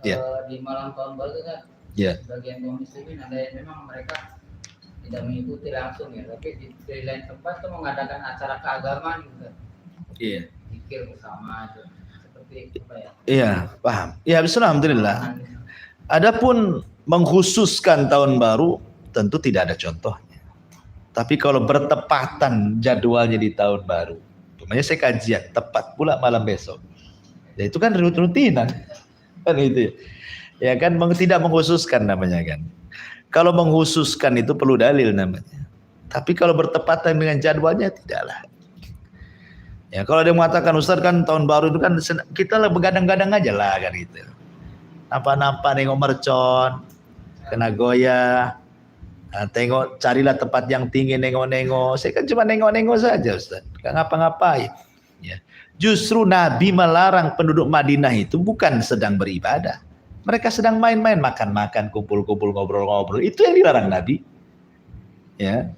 Speaker 1: Ya.
Speaker 2: Di malam tahun baru kan,
Speaker 1: ya.
Speaker 2: Bagian kaum muslimin ada yang memang mereka tidak mengikuti langsung ya, tapi di lain tempat tuh mengadakan acara keagamaan gitu.
Speaker 1: Iya.
Speaker 2: Zikir bersama itu. Seperti apa ya?
Speaker 1: Iya, paham. Ya, alhamdulillah. Adapun mengkhususkan tahun baru tentu tidak ada contohnya. Tapi kalau bertepatan jadwalnya di tahun baru, namanya saya kajian, tepat pula malam besok. Ya itu kan rutinan. Kan itu. Ya kan tidak mengkhususkan namanya kan. Kalau mengkhususkan itu perlu dalil namanya. Tapi kalau bertepatan dengan jadwalnya tidaklah. Ya kalau dia mengatakan Ustaz kan tahun baru itu kan kita begadang-gadang aja lah kan gitu. Apa-apa nengok mercon, kena goyah. Nah, tengok, carilah tempat yang tinggi, nengok-nengok. Saya kan cuma nengok-nengok saja Ustaz, gak ngapa-ngapain. Ya. Justru Nabi melarang penduduk Madinah itu bukan sedang beribadah. Mereka sedang main-main, makan-makan, kumpul-kumpul, ngobrol-ngobrol. Itu yang dilarang Nabi. Ya.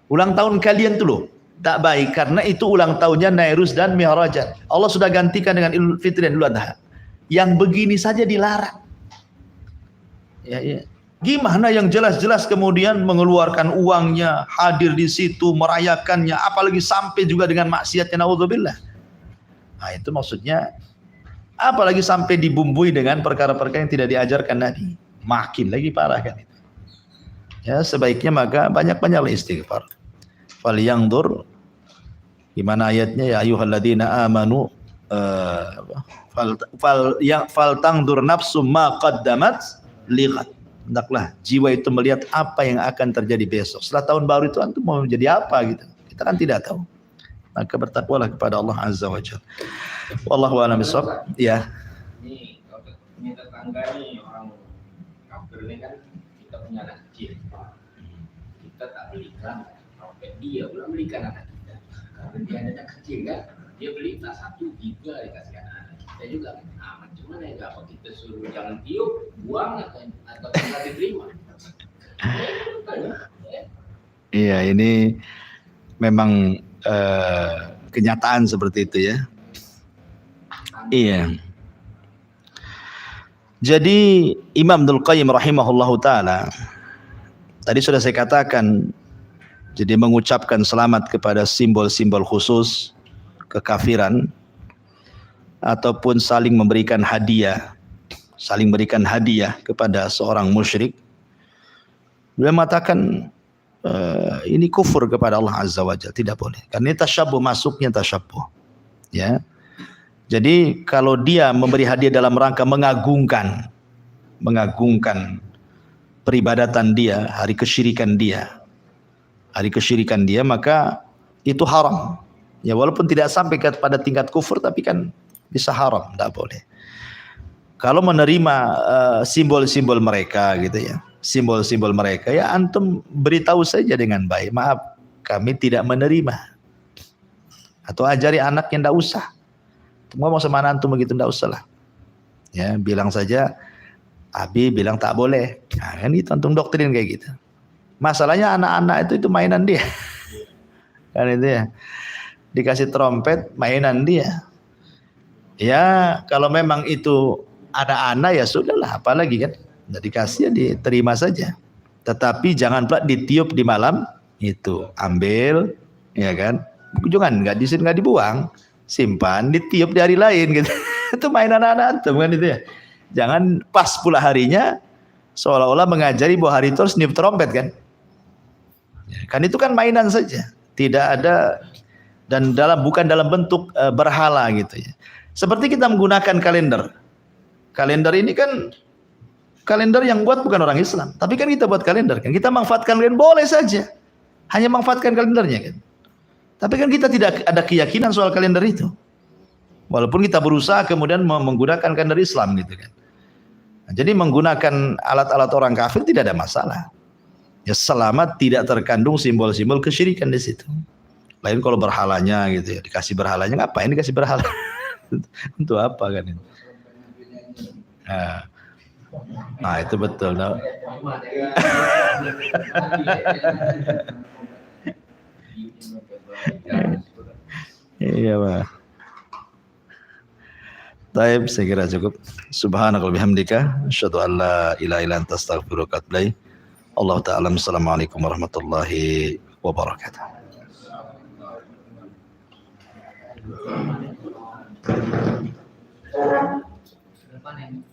Speaker 1: Ulang tahun kalian tuh loh, tak baik karena itu ulang tahunnya Nairuz dan Mi'raj. Allah sudah gantikan dengan Idul Fitri dan Idul Adha. Yang begini saja dilarang. Ya, ya. Gimana yang jelas-jelas kemudian mengeluarkan uangnya, hadir di situ, merayakannya, apalagi sampai juga dengan maksiatnya, naudzubillah. Nah itu maksudnya, apalagi sampai dibumbui dengan perkara-perkara yang tidak diajarkan Nabi. Makin lagi parah kan itu. Ya sebaiknya maka banyak-banyaklah istighfar. Falyanzur, gimana ayatnya ya ayyuhalladzina amanu faltanzur nafsum ma qaddamat liqad. Hendaklah jiwa itu melihat apa yang akan terjadi besok. Setelah tahun baru itu antum mau menjadi apa gitu. Kita kan tidak tahu. Maka bertakwalah kepada Allah Azza wa Jalla. Wallahu a'lam bishawab. Ya.
Speaker 2: Ini kalau punya tetangga nih orang kafir ini kan kita punya anak kecil. Kita tak belikan, sampai dia pula belikan anak kita. Karena dia anak kecil kan, dia beli tak 1, 3 dikasih anak kita juga. Aman cuman ya apa kita suruh jangan tiup, buang atau tidak diterima.
Speaker 1: Iya, ini memang kenyataan seperti itu ya. Iya. Jadi Imam Ibnul Qayyim rahimahullahu taala tadi sudah saya katakan, jadi mengucapkan selamat kepada simbol-simbol khusus kekafiran ataupun saling memberikan hadiah kepada seorang musyrik. Beliau mengatakan ini kufur kepada Allah Azza wa Jalla, tidak boleh. Karena ini tasyabbuh, masuknya tasyabbuh. Ya. Jadi kalau dia memberi hadiah dalam rangka mengagungkan peribadatan dia, hari kesyirikan dia, maka itu haram. Ya walaupun tidak sampai pada tingkat kufur, tapi kan bisa haram, tidak boleh. Kalau menerima simbol-simbol mereka gitu ya, simbol-simbol mereka ya antum beritahu saja dengan baik, maaf kami tidak menerima. Atau ajari anak yang tidak usah. Ngomong sama antum begitu tidak usah lah. Ya bilang saja, Abi bilang tak boleh. Nah, kan itu antum doktrin kayak gitu. Masalahnya anak-anak itu mainan dia. Kan itu ya. Dikasih trompet, mainan dia. Ya kalau memang itu anak-anak ya sudahlah, apalagi kan. Tidak dikasih ya diterima saja. Tetapi jangan pula ditiup di malam itu. Ambil, ya kan. Jangan nggak dibuang. Simpan, ditiup di hari lain gitu. Itu mainan anak-anak kan itu ya. Jangan pas pula harinya seolah-olah mengajari bahwa hari itu harus niup trompet kan. Kan itu kan mainan saja. Tidak ada dan bukan dalam bentuk berhala gitu ya. Seperti kita menggunakan kalender. Kalender ini kan kalender yang buat bukan orang Islam, tapi kan kita buat kalender kan. Kita manfaatkan kalender boleh saja. Hanya manfaatkan kalendernya kan. Tapi kan kita tidak ada keyakinan soal kalender itu. Walaupun kita berusaha kemudian menggunakan kalender Islam gitu kan. Nah, jadi menggunakan alat-alat orang kafir tidak ada masalah. Ya selama tidak terkandung simbol-simbol kesyirikan di situ. Lain kalau berhalanya gitu ya, dikasih berhalanya, ngapain dikasih berhala? Untuk apa kan itu? Nah itu betul. Nah. Iya Pak. Taib, saya kira cukup. Subhanakal bihamdika, asyhadu an la ilaha illa anta astaghfiruka wa atubu ilaik. Allah ta'ala, assalamualaikum warahmatullahi wabarakatuh. Depan yang